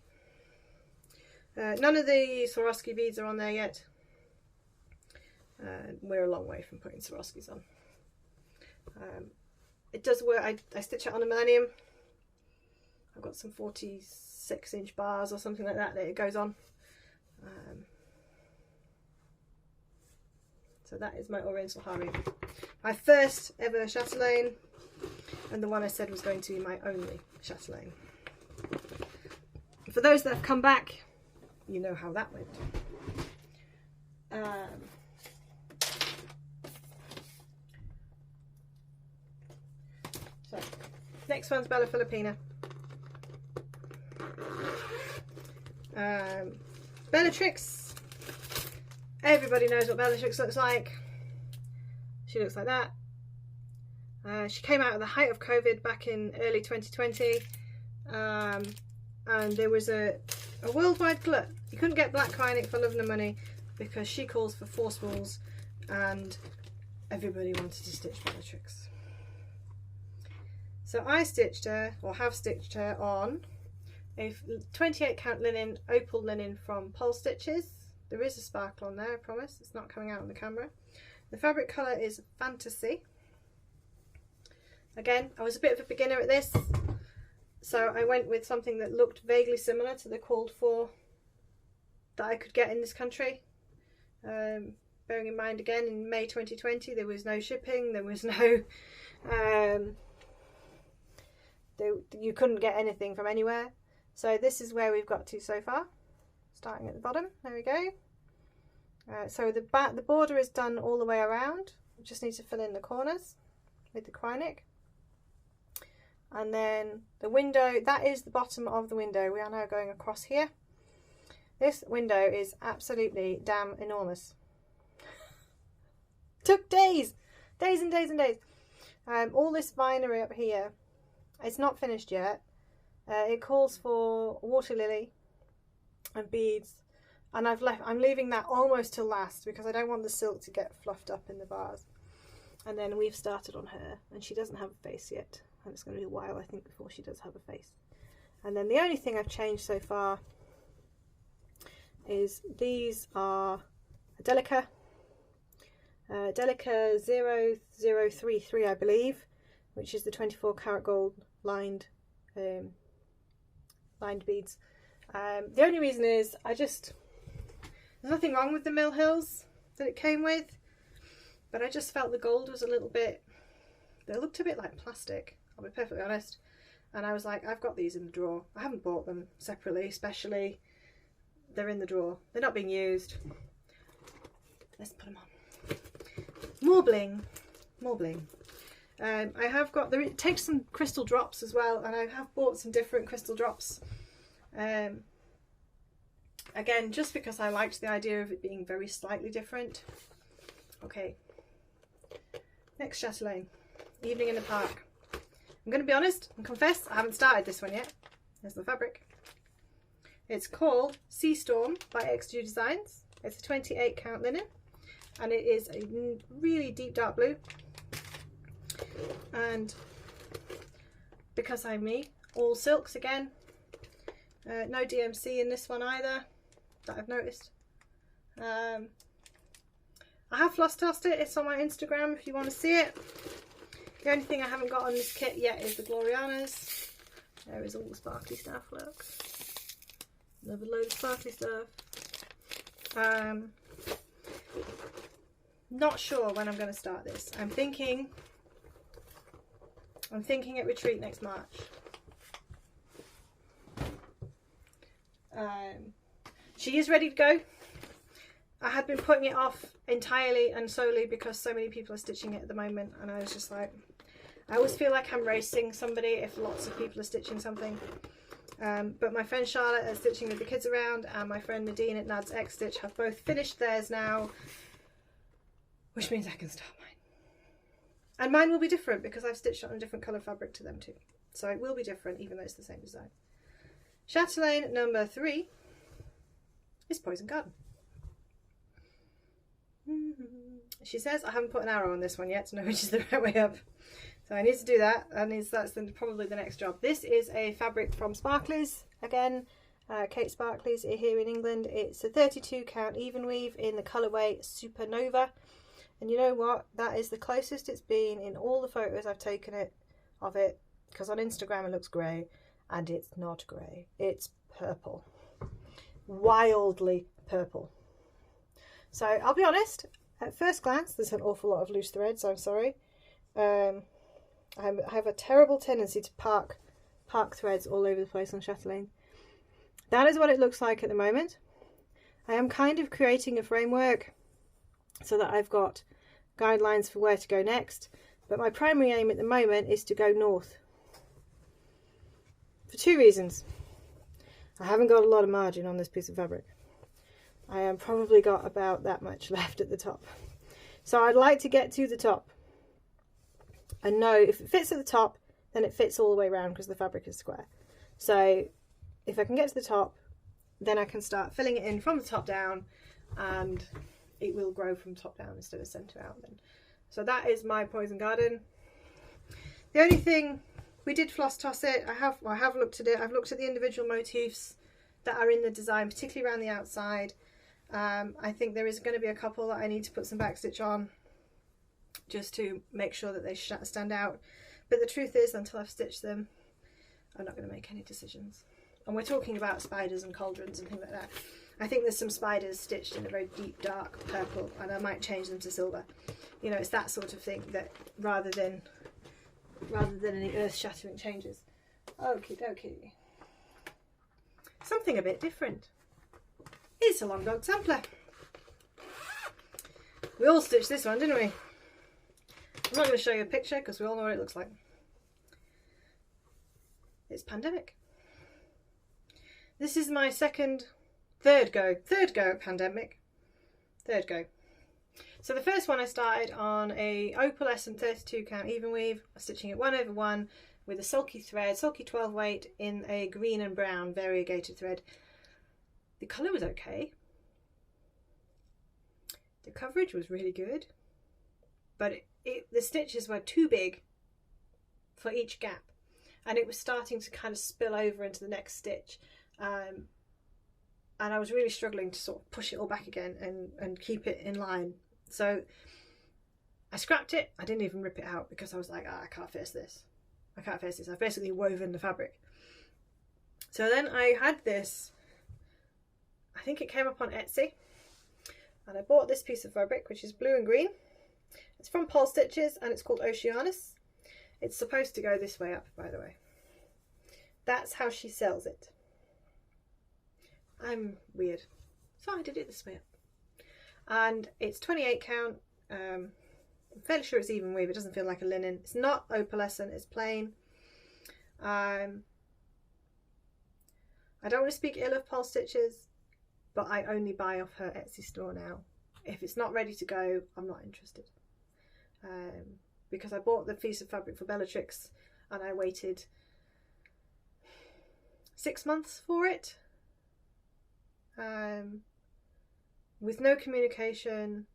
None of the Swarovski beads are on there yet. We're a long way from putting Swarovskis on. It does work. I stitch it on a Millennium. I've got some 46-inch bars or something like that it goes on. So that is my Oriental Harem. My first ever chatelaine, and the one I said was going to be my only chatelaine. For those that have come back, you know how that went. So, next one's Bella Filipina. Bellatrix. Everybody knows what Bellatrix looks like. She looks like that. She came out at the height of COVID back in early 2020, and there was a worldwide glut. You couldn't get black Kynic for love nor money because she calls for force balls, and everybody wanted to stitch Bellatrix. So I stitched her, or have stitched her, on a 28 count linen, opal linen from Pole Stitches. There is a sparkle on there, I promise. It's not coming out on the camera. The fabric colour is Fantasy. Again, I was a bit of a beginner at this, so I went with something that looked vaguely similar to the called for that I could get in this country. Bearing in mind, again, in May 2020 there was no shipping, there was no you couldn't get anything from anywhere. So this is where we've got to so far. starting at the bottom. There we go. So the border is done all the way around. We just need to fill in the corners with the Krynic. And then the window, that is the bottom of the window. We are now going across here. This window is absolutely damn enormous. Took days and days and days. All this finery up here, it's not finished yet. It calls for water lily and beads, and I'm leaving that almost till last because I don't want the silk to get fluffed up in the bars. And then we've started on her, and she doesn't have a face yet, and it's going to be a while, I think, before she does have a face. And then the only thing I've changed so far is these are a Delica 0033, I believe, which is the 24 karat gold lined beads. The only reason is there's nothing wrong with the Mill Hills that it came with, but I just felt the gold was a little bit, they looked a bit like plastic, I'll be perfectly honest. And I was like, I've got these in the drawer. I haven't bought them separately, especially. They're in the drawer. They're not being used. Let's put them on. More bling. More bling. I have got, it takes some crystal drops as well, and I have bought some different crystal drops. Again, just because I liked the idea of it being very slightly different. Okay. Next chatelaine. Evening in the Park. I'm going to be honest and confess, I haven't started this one yet. There's the fabric. It's called Sea Storm by XG Designs. It's a 28 count linen, and it is a really deep dark blue. And because I'm me, all silks again. No DMC in this one either, that I've noticed. I have floss tossed it. It's on my Instagram if you want to see it. The only thing I haven't got on this kit yet is the Glorianas. There is all the sparkly stuff, look. Another load of sparkly stuff. Not sure when I'm going to start this. I'm thinking at retreat next March. She is ready to go. I had been putting it off entirely and solely because so many people are stitching it at the moment, and I was just like, I always feel like I'm racing somebody if lots of people are stitching something. But my friend Charlotte is stitching with the kids around, and my friend Nadine at Nad's X Stitch have both finished theirs now, which means I can start mine. And mine will be different because I've stitched on a different colour fabric to them too. So it will be different even though it's the same design. Chatelaine number 3 is Poison Garden. She says I haven't put an arrow on this one yet to know which is the right way up. So I need to do that, and that's probably the next job. This is a fabric from Sparklies, again, Kate Sparklies here in England. It's a 32 count even weave in the colourway Supernova. And you know what? That is the closest it's been in all the photos I've taken of it, because on Instagram it looks grey, and it's not grey. It's purple. Wildly purple. So I'll be honest, at first glance there's an awful lot of loose threads, I'm sorry. I have a terrible tendency to park threads all over the place on chatelaine. That is what it looks like at the moment. I am kind of creating a framework so that I've got guidelines for where to go next, but my primary aim at the moment is to go north. For 2 reasons. I haven't got a lot of margin on this piece of fabric. I am probably got about that much left at the top. So I'd like to get to the top and know if it fits at the top, then it fits all the way around because the fabric is square. So if I can get to the top, then I can start filling it in from the top down, and it will grow from top down instead of centre out then. So that is my Poison Garden. The only thing, we did floss toss it. I have looked at it. I've looked at the individual motifs that are in the design, particularly around the outside. I think there is going to be a couple that I need to put some backstitch on just to make sure that they stand out. But the truth is, until I've stitched them, I'm not going to make any decisions. And we're talking about spiders and cauldrons and things like that. I think there's some spiders stitched in a very deep dark purple, and I might change them to silver. You know, it's that sort of thing, that rather than any earth-shattering changes. Okie dokie. Something a bit different. It's a long dog sampler. We all stitched this one, didn't we? I'm not going to show you a picture because we all know what it looks like. It's Pandemic. This is my third go at Pandemic. Third go. So the first one I started on a opalescent 32 count even weave, stitching it 1/1 with a sulky thread, sulky 12 weight in a green and brown variegated thread. The colour was okay. The coverage was really good, but the stitches were too big for each gap, and it was starting to kind of spill over into the next stitch, and I was really struggling to sort of push it all back again and keep it in line. So I scrapped it. I didn't even rip it out because I was like, I can't face this. I can't face this. I've basically woven the fabric. So then I had this, I think it came up on Etsy, and I bought this piece of fabric, which is blue and green. It's from Paul Stitches and it's called Oceanus. It's supposed to go this way up, by the way. That's how she sells it. I'm weird, so I did it this way up. And it's 28 count. I'm fairly sure it's even weave. It doesn't feel like a linen. It's not opalescent, it's plain. I don't want to speak ill of Paul Stitches, but I only buy off her Etsy store now. If it's not ready to go, I'm not interested. Because I bought the piece of fabric for Bellatrix and I waited 6 months for it. With no communication,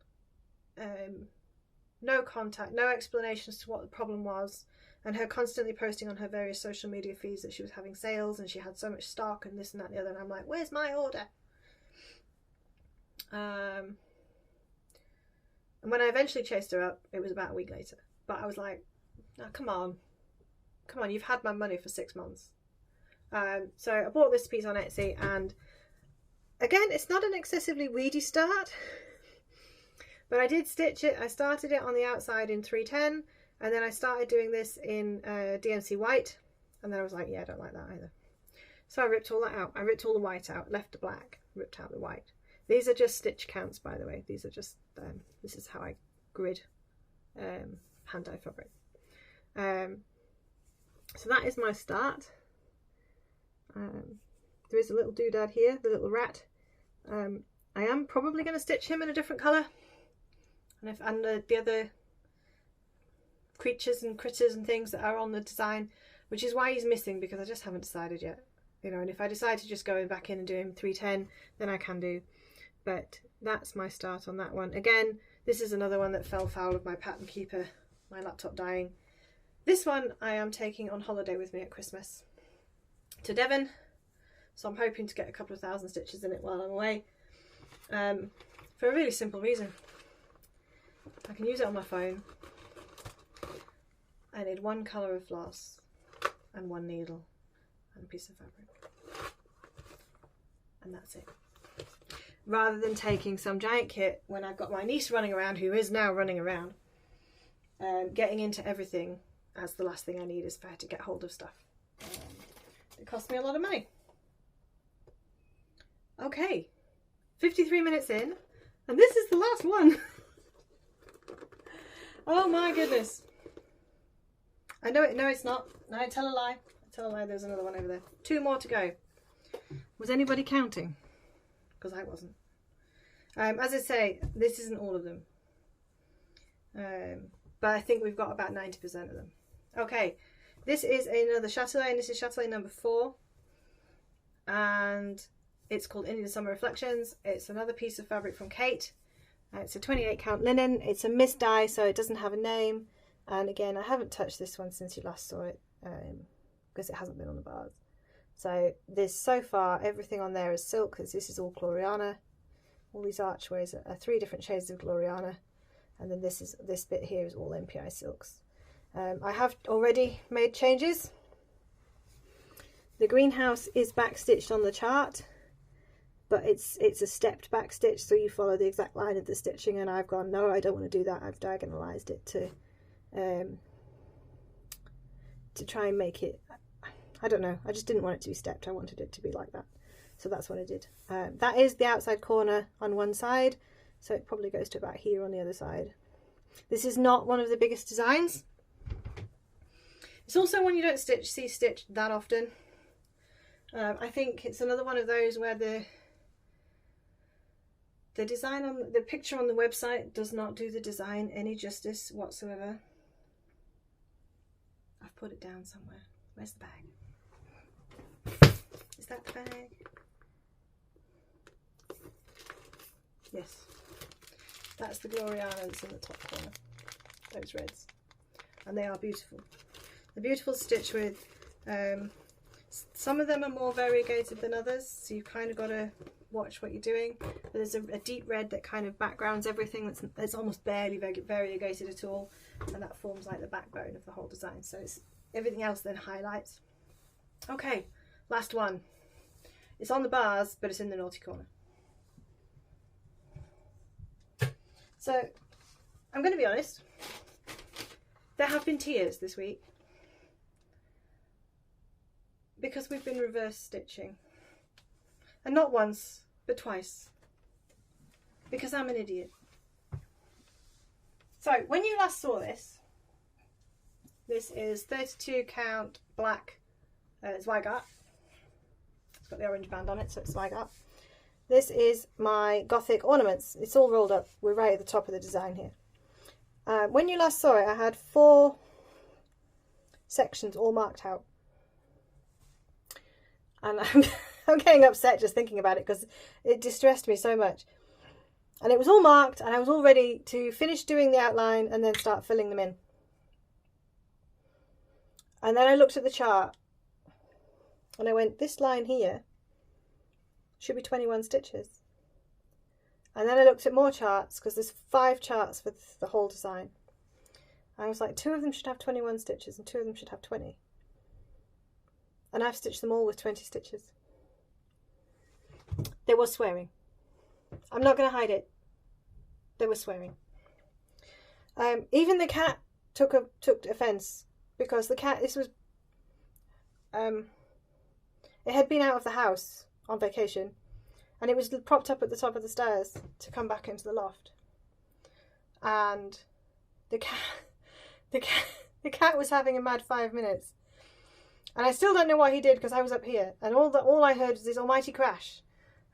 no contact, no explanation as to what the problem was, and her constantly posting on her various social media feeds that she was having sales and she had so much stock and this and that and the other, and I'm like, where's my order? And when I eventually chased her up, it was about a week later, but I was like, oh, come on, you've had my money for 6 months. So I bought this piece on Etsy, and again, it's not an excessively weedy start, but I did stitch it. I started it on the outside in 310, and then I started doing this in DMC white, and then I was like, yeah, I don't like that either. So I ripped all that out. I ripped all the white out, left the black, ripped out the white. These are just stitch counts, by the way. These are just, this is how I grid hand dye fabric. So that is my start. There is a little doodad here, the little rat. I am probably going to stitch him in a different colour, and the other creatures and critters and things that are on the design, which is why he's missing, because I just haven't decided yet, you know. And if I decide to just go back in and do him 310, then I can do, but that's my start on that one. Again, this is another one that fell foul of my pattern keeper, my laptop dying. This one I am taking on holiday with me at Christmas to Devon. So I'm hoping to get a couple of thousand stitches in it while I'm away, for a really simple reason. I can use it on my phone. I need one colour of floss and one needle and a piece of fabric, and that's it. Rather than taking some giant kit when I've got my niece running around, who is now running around, getting into everything, as the last thing I need is for her to get hold of stuff. It costs me a lot of money. Okay, 53 minutes in, and this is the last one. Oh my goodness. I know it. No, it's not. No, I tell a lie. There's another one over there. 2 more to go. Was anybody counting? Because I wasn't. As I say, this isn't all of them. But I think we've got about 90% of them. Okay, this is another chatelaine. This is chatelaine number 4. And it's called Indian Summer Reflections. It's another piece of fabric from Kate. It's a 28 count linen. It's a mist dye, so it doesn't have a name. And again, I haven't touched this one since you last saw it, because it hasn't been on the bars. So this, so far, everything on there is silk, because this is all Gloriana. All these archways are 3 different shades of Gloriana. And then this bit here is all MPI silks. I have already made changes. The greenhouse is backstitched on the chart, but it's a stepped back stitch, so you follow the exact line of the stitching, and I've gone, no, I don't want to do that. I've diagonalized it to try and make it, I don't know, I just didn't want it to be stepped. I wanted it to be like that. So that's what I did. That is the outside corner on one side, so it probably goes to about here on the other side. This is not one of the biggest designs. It's also one you don't see stitched that often. I think it's another one of those where the design on the picture on the website does not do the design any justice whatsoever. I've put it down somewhere. Where's the bag? Is that the bag? Yes. That's the Glory Islands in the top corner. Those reds. And they are beautiful. They're beautiful stitch with, some of them are more variegated than others, so you've kind of got to watch what you're doing. But there's a deep red that kind of backgrounds everything, that's almost barely variegated at all, and that forms like the backbone of the whole design. So it's everything else then highlights. Okay, last one. It's on the bars, but it's in the naughty corner. So I'm going to be honest, there have been tears this week because we've been reverse stitching, and not once but twice, because I'm an idiot. So when you last saw this, this is 32 count black Zweigart. It's got the orange band on it, so it's Zweigart. This is my Gothic ornaments. It's all rolled up. We're right at the top of the design here. When you last saw it, I had 4 sections all marked out. And I'm getting upset just thinking about it because it distressed me so much. And it was all marked and I was all ready to finish doing the outline and then start filling them in. And then I looked at the chart and I went, this line here should be 21 stitches. And then I looked at more charts because there's 5 charts for the whole design. I was like, 2 of them should have 21 stitches and 2 of them should have 20. And I've stitched them all with 20 stitches. There was swearing. I'm not going to hide it. There was swearing. Even the cat took offence because the cat, this was, it had been out of the house on vacation and it was propped up at the top of the stairs to come back into the loft. And the cat was having a mad 5 minutes. And I still don't know what he did because I was up here and all I heard was this almighty crash.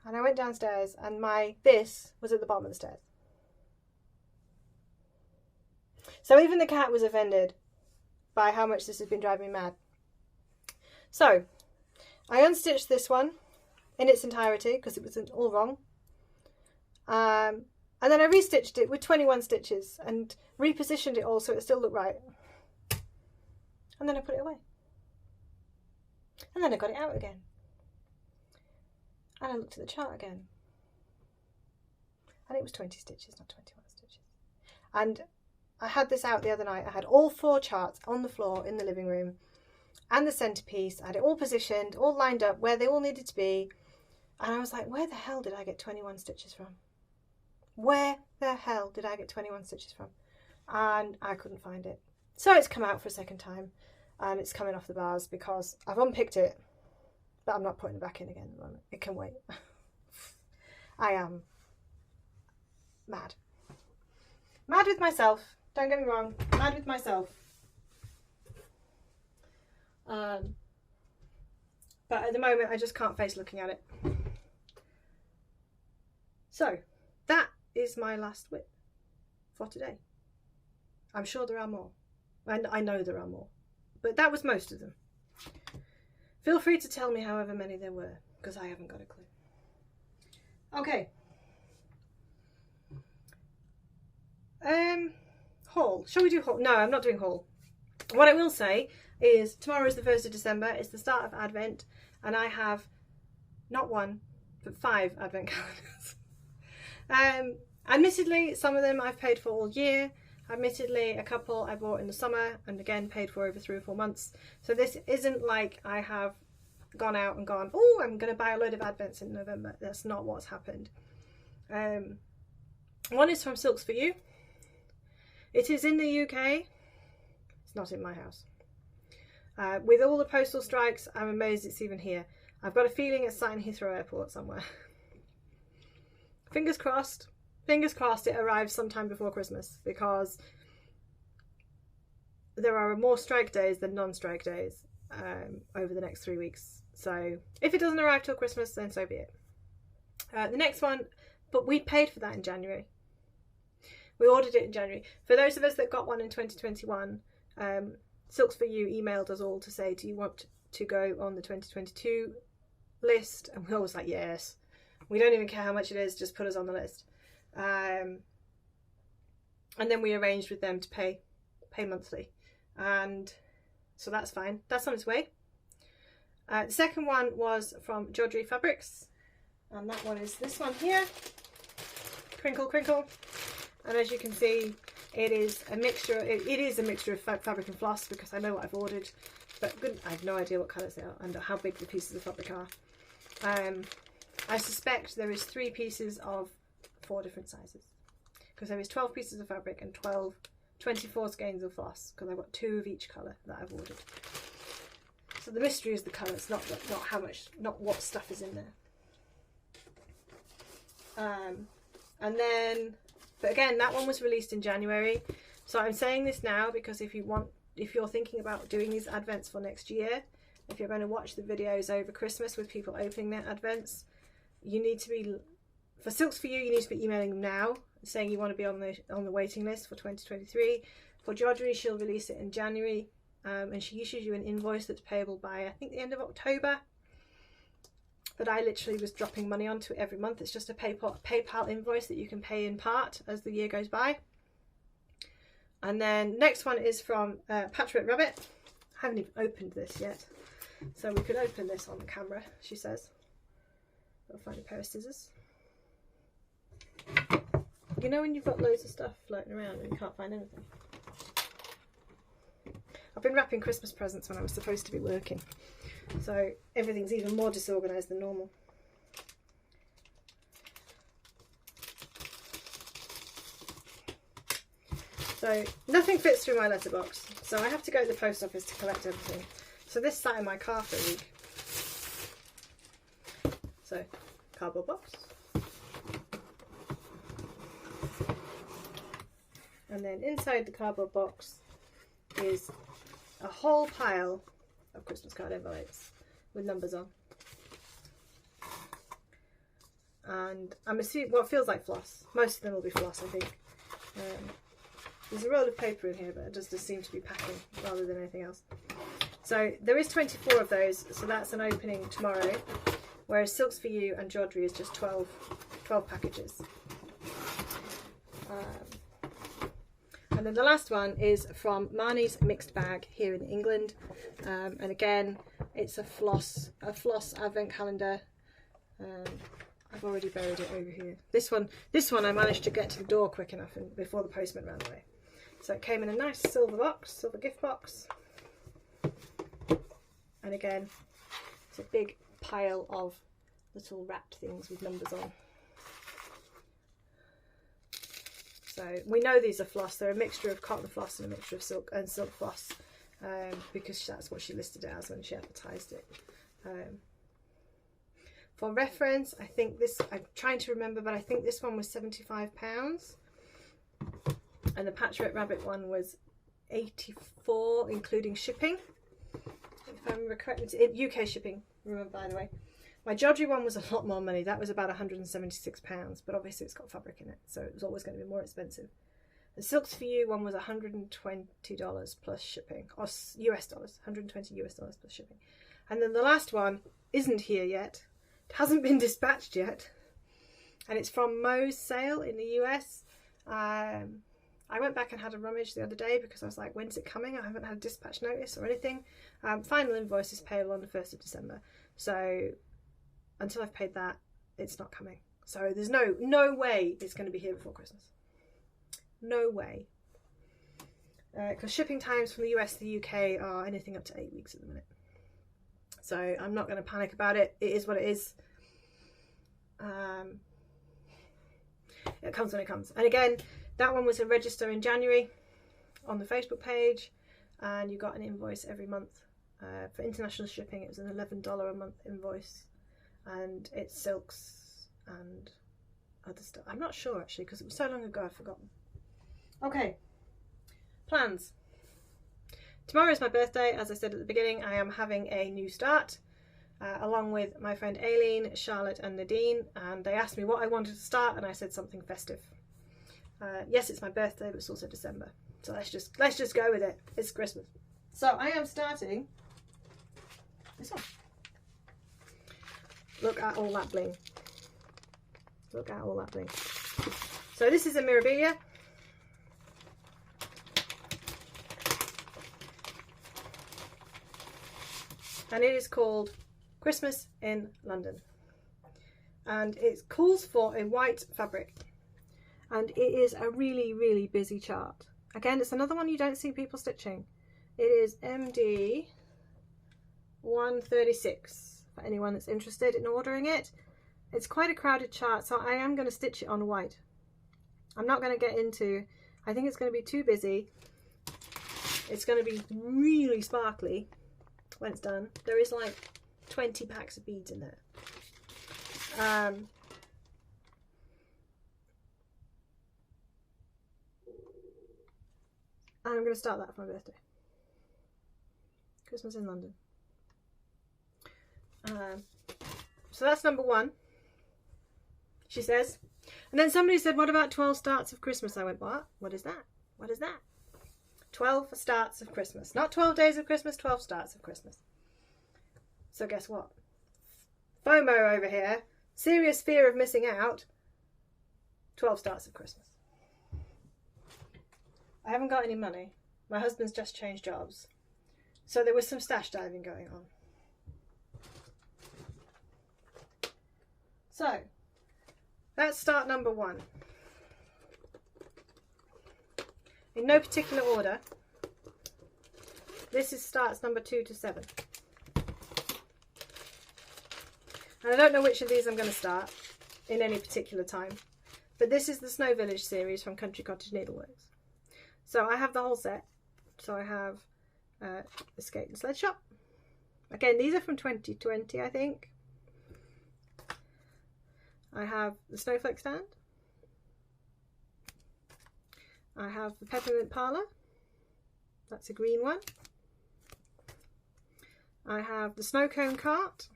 And I went downstairs and this was at the bottom of the stairs. So even the cat was offended by how much this has been driving me mad. So I unstitched this one in its entirety because it was all wrong. And then I restitched it with 21 stitches and repositioned it all so it still looked right. And then I put it away. And then I got it out again. And I looked at the chart again. And it was 20 stitches, not 21 stitches. And I had this out the other night. I had all 4 charts on the floor in the living room and the centerpiece. I had it all positioned, all lined up where they all needed to be. And I was like, where the hell did I get 21 stitches from? Where the hell did I get 21 stitches from? And I couldn't find it. So it's come out for a second time. And it's coming off the bars because I've unpicked it, but I'm not putting it back in again at the moment. It can wait. I am mad. Mad with myself. Don't get me wrong. Mad with myself. But at the moment, I just can't face looking at it. So, that is my last WIP for today. I'm sure there are more. And I know there are more. But that was most of them. Feel free to tell me however many there were, because I haven't got a clue. Okay. Haul. Shall we do haul? No, I'm not doing haul. What I will say is tomorrow is the 1st of December. It's the start of Advent. And I have not 1, but 5 Advent calendars. Admittedly, some of them I've paid for all year. Admittedly, a couple I bought in the summer and again paid for over 3 or 4 months. So this isn't like I have gone out and gone, oh, I'm going to buy a load of Advents in November. That's not what's happened. One is from Silks For You. It is in the UK. It's not in my house. With all the postal strikes, I'm amazed it's even here. I've got a feeling it's sat in Heathrow Airport somewhere. Fingers crossed. Fingers crossed it arrives sometime before Christmas, because there are more strike days than non-strike days over the next 3 weeks. So if it doesn't arrive till Christmas, then so be it. The next one, but we paid for that in January. We ordered it in January. For those of us that got one in 2021, Silks for You emailed us all to say, do you want to go on the 2022 list? And we all was like, yes. We don't even care how much it is, just put us on the list. And then we arranged with them to pay monthly. And so that's fine. That's on its way. The second one was from Jodrey Fabrics. And that one is this one here. Crinkle, crinkle. And as you can see, it is a mixture. It is a mixture of fabric and floss, because I know what I've ordered, but I have no idea what colours they are and how big the pieces of fabric are. I suspect there is 3 pieces of 4 different sizes, because there is 12 pieces of fabric and 24 skeins of floss, because I've got 2 of each colour that I've ordered. So the mystery is the colours, not how much, not what stuff is in there. And then, but again, that one was released in January. So I'm saying this now because if you're thinking about doing these advents for next year, if you're going to watch the videos over Christmas with people opening their advents, you need to be, for Silks for You, you need to be emailing them now, saying you want to be on the waiting list for 2023. For Jodrey, she'll release it in January, and she issues you an invoice that's payable by, I think, the end of October. But I literally was dropping money onto it every month. It's just a PayPal invoice that you can pay in part as the year goes by. And then next one is from Patchwork Rabbit. I haven't even opened this yet, so we could open this on the camera, she says. I'll find a pair of scissors. You know when you've got loads of stuff floating around and you can't find anything? I've been wrapping Christmas presents when I was supposed to be working, so everything's even more disorganised than normal. So nothing fits through my letterbox, so I have to go to the post office to collect everything. So this sat in my car for a week. So, cardboard box. And then inside the cardboard box is a whole pile of Christmas card envelopes with numbers on. And I'm assuming what feels like floss. Most of them will be floss, I think. There's a roll of paper in here, but it just does seem to be packing rather than anything else. So there is 24 of those, so that's an opening tomorrow. Whereas Silks for You and Jodrey is just 12 packages. And then the last one is from Marnie's Mixed Bag here in England. And again, it's a floss advent calendar. I've already buried it over here. This one I managed to get to the door quick enough and before the postman ran away. So it came in a nice silver gift box. And again, it's a big pile of little wrapped things with numbers on. So we know these are floss. They're a mixture of cotton floss and a mixture of silk floss, because that's what she listed it as when she advertised it. For reference, I think this, I'm trying to remember, but I think this one was £75, and the Patchwork Rabbit one was £84, including shipping. If I remember correctly, UK shipping, remember, by the way. My Jodrey one was a lot more money. That was about £176, but obviously it's got fabric in it, so it was always going to be more expensive. The Silks for You one was $120 plus shipping, or US dollars, $120 US plus shipping. And then the last one isn't here yet. It hasn't been dispatched yet, and it's from Mo's sale in the US. I went back and had a rummage the other day because I was like, when's it coming? I haven't had a dispatch notice or anything. Final invoice is payable on the 1st of December, so until I've paid that, it's not coming. So there's no way it's going to be here before Christmas. No way. Because shipping times from the US to the UK are anything up to 8 weeks at the minute. So I'm not going to panic about it. It is what it is. It comes when it comes. And again, that one was a register in January on the Facebook page, and you got an invoice every month For international shipping, it was an $11 a month invoice, and it's silks and other stuff. I'm not sure actually, because it was so long ago I've forgotten. Okay, plans. Tomorrow is my birthday. As I said at the beginning, I am having a new start, along with my friend Aileen, Charlotte and Nadine, and they asked me what I wanted to start, and I said something festive. Yes, it's my birthday, but it's also December, so let's just go with it. It's Christmas. So I am starting this one. Look at all that bling. Look at all that bling. So this is a Mirabilia. And it is called Christmas in London. And it calls for a white fabric. And it is a really, really busy chart. Again, it's another one you don't see people stitching. It is MD 136 for anyone that's interested in ordering it. It's quite a crowded chart, so I am going to stitch it on white. I'm not going to get into, I think it's going to be too busy. It's going to be really sparkly when it's done. There is like 20 packs of beads in there. And I'm going to start that for my birthday. Christmas in London. So that's number one, she says. And then somebody said, what about 12 starts of Christmas? I went, what? What is that? What is that? 12 starts of Christmas. Not 12 days of Christmas, 12 starts of Christmas. So guess what? FOMO over here. Serious fear of missing out. 12 starts of Christmas. I haven't got any money. My husband's just changed jobs. So there was some stash diving going on. So, that's start number one. In no particular order, this is starts number 2 to 7. And I don't know which of these I'm going to start in any particular time, but this is the Snow Village series from Country Cottage Needleworks. So I have the whole set. So I have Escape and Sled Shop. Again, these are from 2020, I think. I have the Snowflake Stand. I have the Peppermint Parlour. That's a green one. I have the Snow Cone Cart.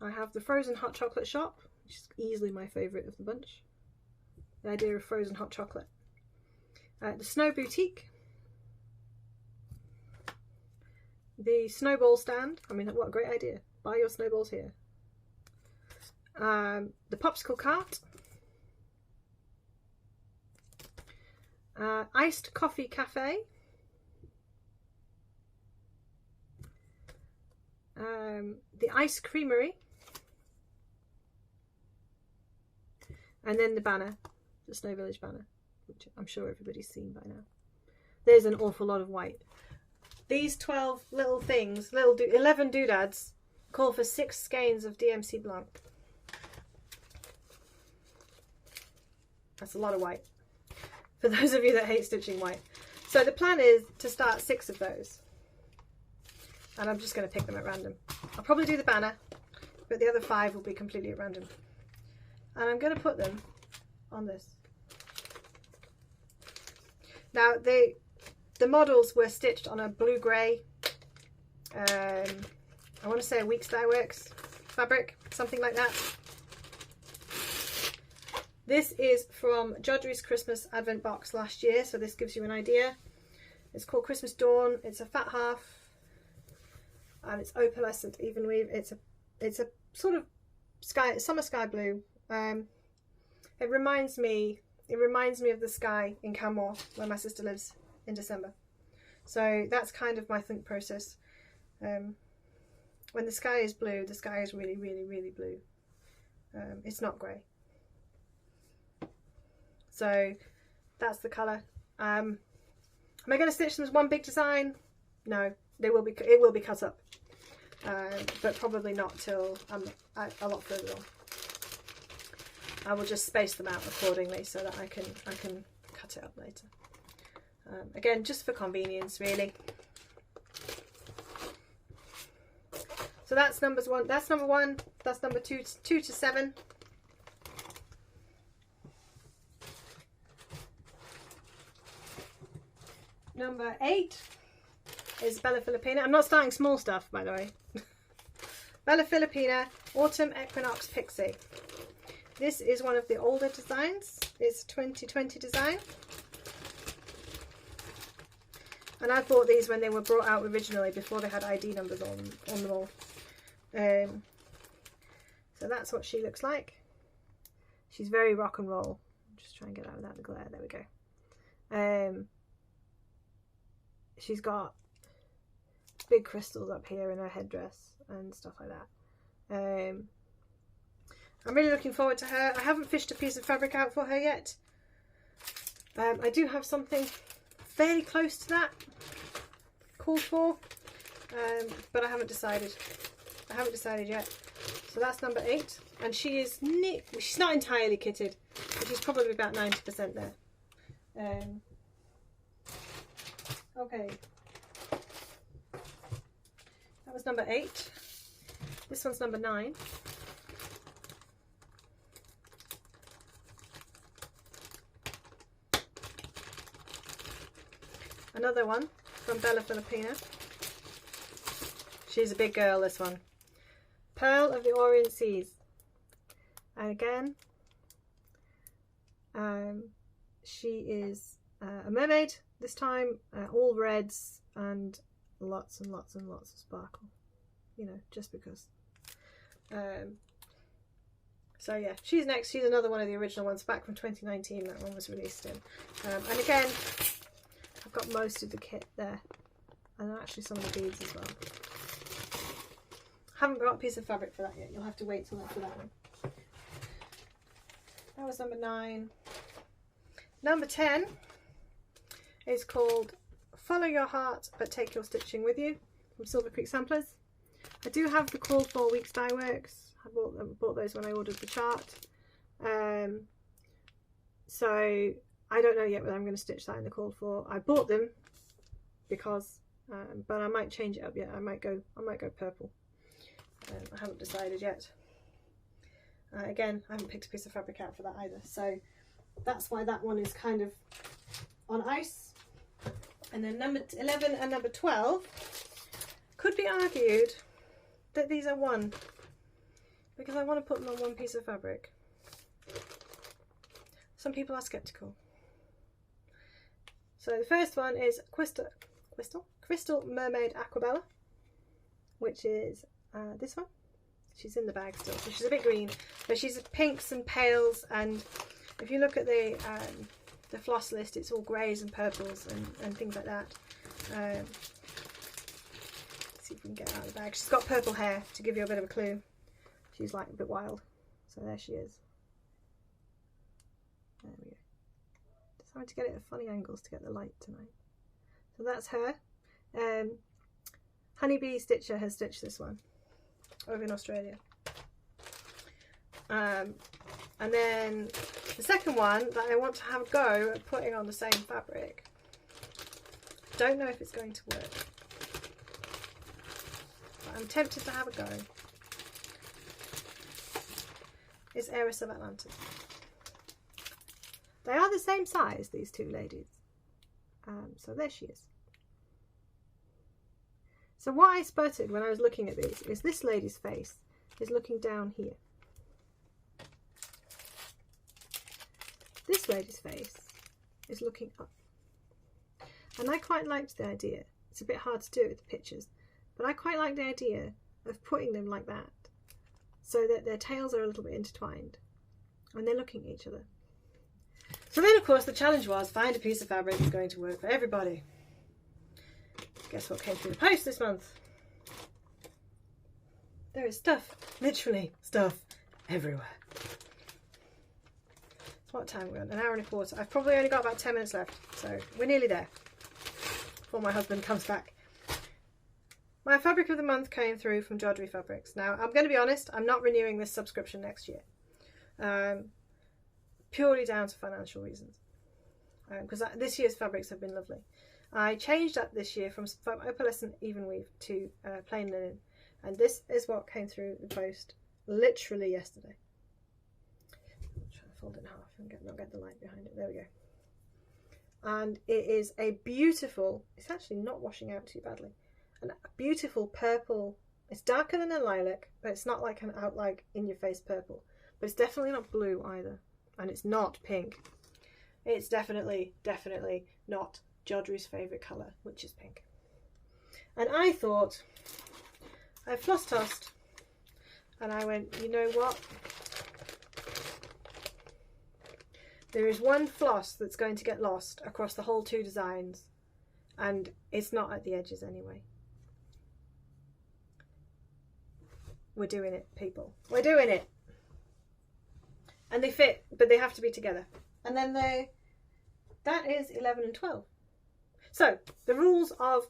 I have the Frozen Hot Chocolate Shop, which is easily my favourite of the bunch. The idea of frozen hot chocolate. The Snow Boutique. The Snowball Stand. I mean, what a great idea. Buy your snowballs here. The Popsicle Cart. Iced Coffee Cafe. The Ice Creamery. And then the banner. The Snow Village banner, which I'm sure everybody's seen by now. There's an awful lot of white. These 12 little things, 11 doodads, call for 6 skeins of DMC Blanc. That's a lot of white. For those of you that hate stitching white. So the plan is to start 6 of those. And I'm just going to pick them at random. I'll probably do the banner, but the other 5 will be completely at random. And I'm going to put them on this. Now the models were stitched on a blue-grey, I want to say a Weeks Dye Works fabric, something like that. This is from Jodrie's Christmas Advent Box last year, so this gives you an idea. It's called Christmas Dawn. It's a fat half, and it's opalescent even weave. It's a sort of summer sky blue. It reminds me of the sky in Canmore, where my sister lives, in December. So that's kind of my think process. When the sky is blue, the sky is really, really, really blue. It's not grey. So that's the colour. Am I going to stitch them as one big design? No, it will be cut up, but probably not till I'm a lot further on. I will just space them out accordingly so that I can cut it up later. Again, just for convenience, really. So that's numbers one. That's number one. That's number two. 2 to 7. Number 8 is Bella Filipina. I'm not starting small stuff, by the way. Bella Filipina Autumn Equinox Pixie. This is one of the older designs. It's a 2020 design. And I bought these when they were brought out originally, before they had ID numbers on them all. So that's what she looks like. She's very rock and roll. Just try and get out without the glare. There we go. She's got big crystals up here in her headdress and stuff like that. I'm really looking forward to her. I haven't fished a piece of fabric out for her yet. I do have something fairly close to that called for, but I haven't decided. I haven't decided yet. So that's number 8, and she is she's not entirely kitted, but she's probably about 90% there. Okay, that was number 8. This one's number 9. Another one from Bella Filipina. She's a big girl, this one. Pearl of the Orient Seas. And again, she is a mermaid this time, all reds and lots and lots and lots of sparkle, you know, just because. So yeah, she's next. She's another one of the original ones back from 2019. That one was released in. And again, I've got most of the kit there, and actually some of the beads as well. Haven't got a piece of fabric for that yet. You'll have to wait till after that one. That was number 9. Number 10 is called Follow Your Heart But Take Your Stitching With You from Silver Creek Samplers. I do have the called for Weeks Dye Works. I bought those when I ordered the chart. So I don't know yet whether I'm going to stitch that in the called for. I bought them because, but I might change it up yet. I might go purple. I haven't decided yet. Again, I haven't picked a piece of fabric out for that either. So that's why that one is kind of on ice. And then number 11 and number 12 could be argued that these are one, because I want to put them on one piece of fabric. Some people are skeptical. So the first one is Crystal Mermaid Aquabella, which is this one. She's in the bag still, so she's a bit green, but she's pinks and pales, and if you look at the floss list, it's all greys and purples and things like that. Let's see if we can get her out of the bag. She's got purple hair to give you a bit of a clue. She's like a bit wild. So there she is. There we go. Just having to get it at funny angles to get the light tonight. So that's her. Honeybee Stitcher has stitched this one over in Australia. And then the second one that I want to have a go at putting on the same fabric. Don't know if it's going to work, but I'm tempted to have a go. Is Heiress of Atlantis. They are the same size, these two ladies. So there she is. So what I spotted when I was looking at these is this lady's face is looking down here. This lady's face is looking up. And I quite liked the idea. It's a bit hard to do it with the pictures, but I quite like the idea of putting them like that, so that their tails are a little bit intertwined and they're looking at each other. So then, of course, the challenge was find a piece of fabric that's going to work for everybody. Guess what came through the post this month? There is stuff, literally stuff, everywhere. So what time are we on? An hour and a quarter. I've probably only got about 10 minutes left, so we're nearly there before my husband comes back. My fabric of the month came through from Jodrey Fabrics. Now, I'm going to be honest, I'm not renewing this subscription next year. Purely down to financial reasons. because this year's fabrics have been lovely. I changed up this year from opalescent even weave to plain linen, and this is what came through the post literally yesterday. I'm trying to fold it in half and not get the light behind it. There we go. And it is a beautiful, it's actually not washing out too badly, and a beautiful purple. It's darker than a lilac, but it's not like an out like in your face purple, but it's definitely not blue either, and it's not pink. It's definitely not Jodrie's favourite colour, which is pink. And I thought, I floss tossed, and I went, you know what? There is one floss that's going to get lost across the whole 2 designs, and it's not at the edges anyway. We're doing it, people. We're doing it. And they fit, but they have to be together. And then that is 11 and 12. So the rules of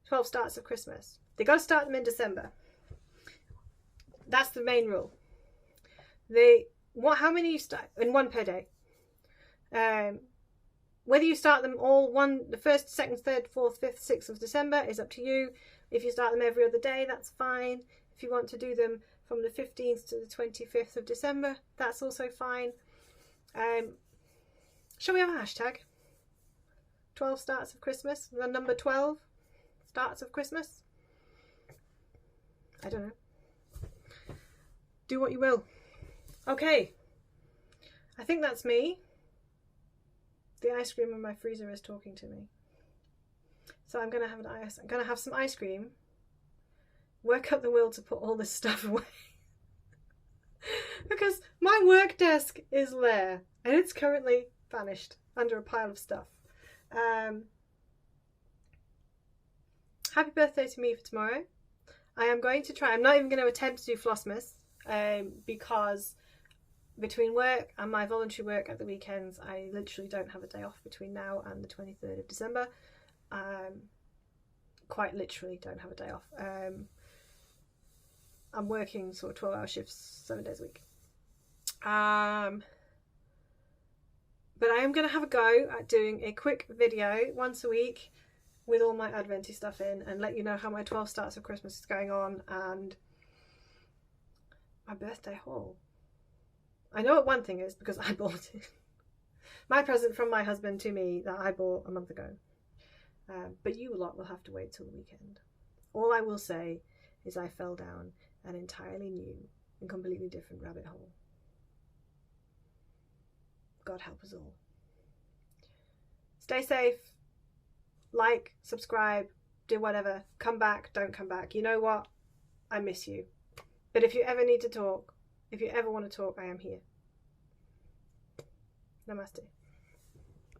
12 starts of Christmas. They got to start them in December. That's the main rule. How many you start in? 1 per day. Whether you start them all the 1st, 2nd, 3rd, 4th, 5th, 6th of December is up to you. If you start them every other day, that's fine. If you want to do them from the 15th to the 25th of December, that's also fine. Shall we have a hashtag? 12 starts of Christmas. The number 12 starts of Christmas. I don't know. Do what you will. Okay. I think that's me. The ice cream in my freezer is talking to me. So I'm going to have some ice cream. Work up the will to put all this stuff away. Because my work desk is there and it's currently vanished under a pile of stuff. Happy birthday to me for tomorrow. I am going to try, I'm not even going to attempt to do Flossmas, because between work and my voluntary work at the weekends, I literally don't have a day off between now and the 23rd of December. Quite literally don't have a day off. I'm working sort of 12-hour shifts 7 days a week. But I am going to have a go at doing a quick video once a week with all my Adventy stuff in and let you know how my 12 starts of Christmas is going on and my birthday haul. I know what one thing is because I bought it. My present from my husband to me that I bought a month ago. But you lot will have to wait till the weekend. All I will say is I fell down an entirely new and completely different rabbit hole. God help us all. Stay safe. Like, subscribe, do whatever. Come back, don't come back. You know what? I miss you. But if you ever need to talk, if you ever want to talk, I am here. Namaste.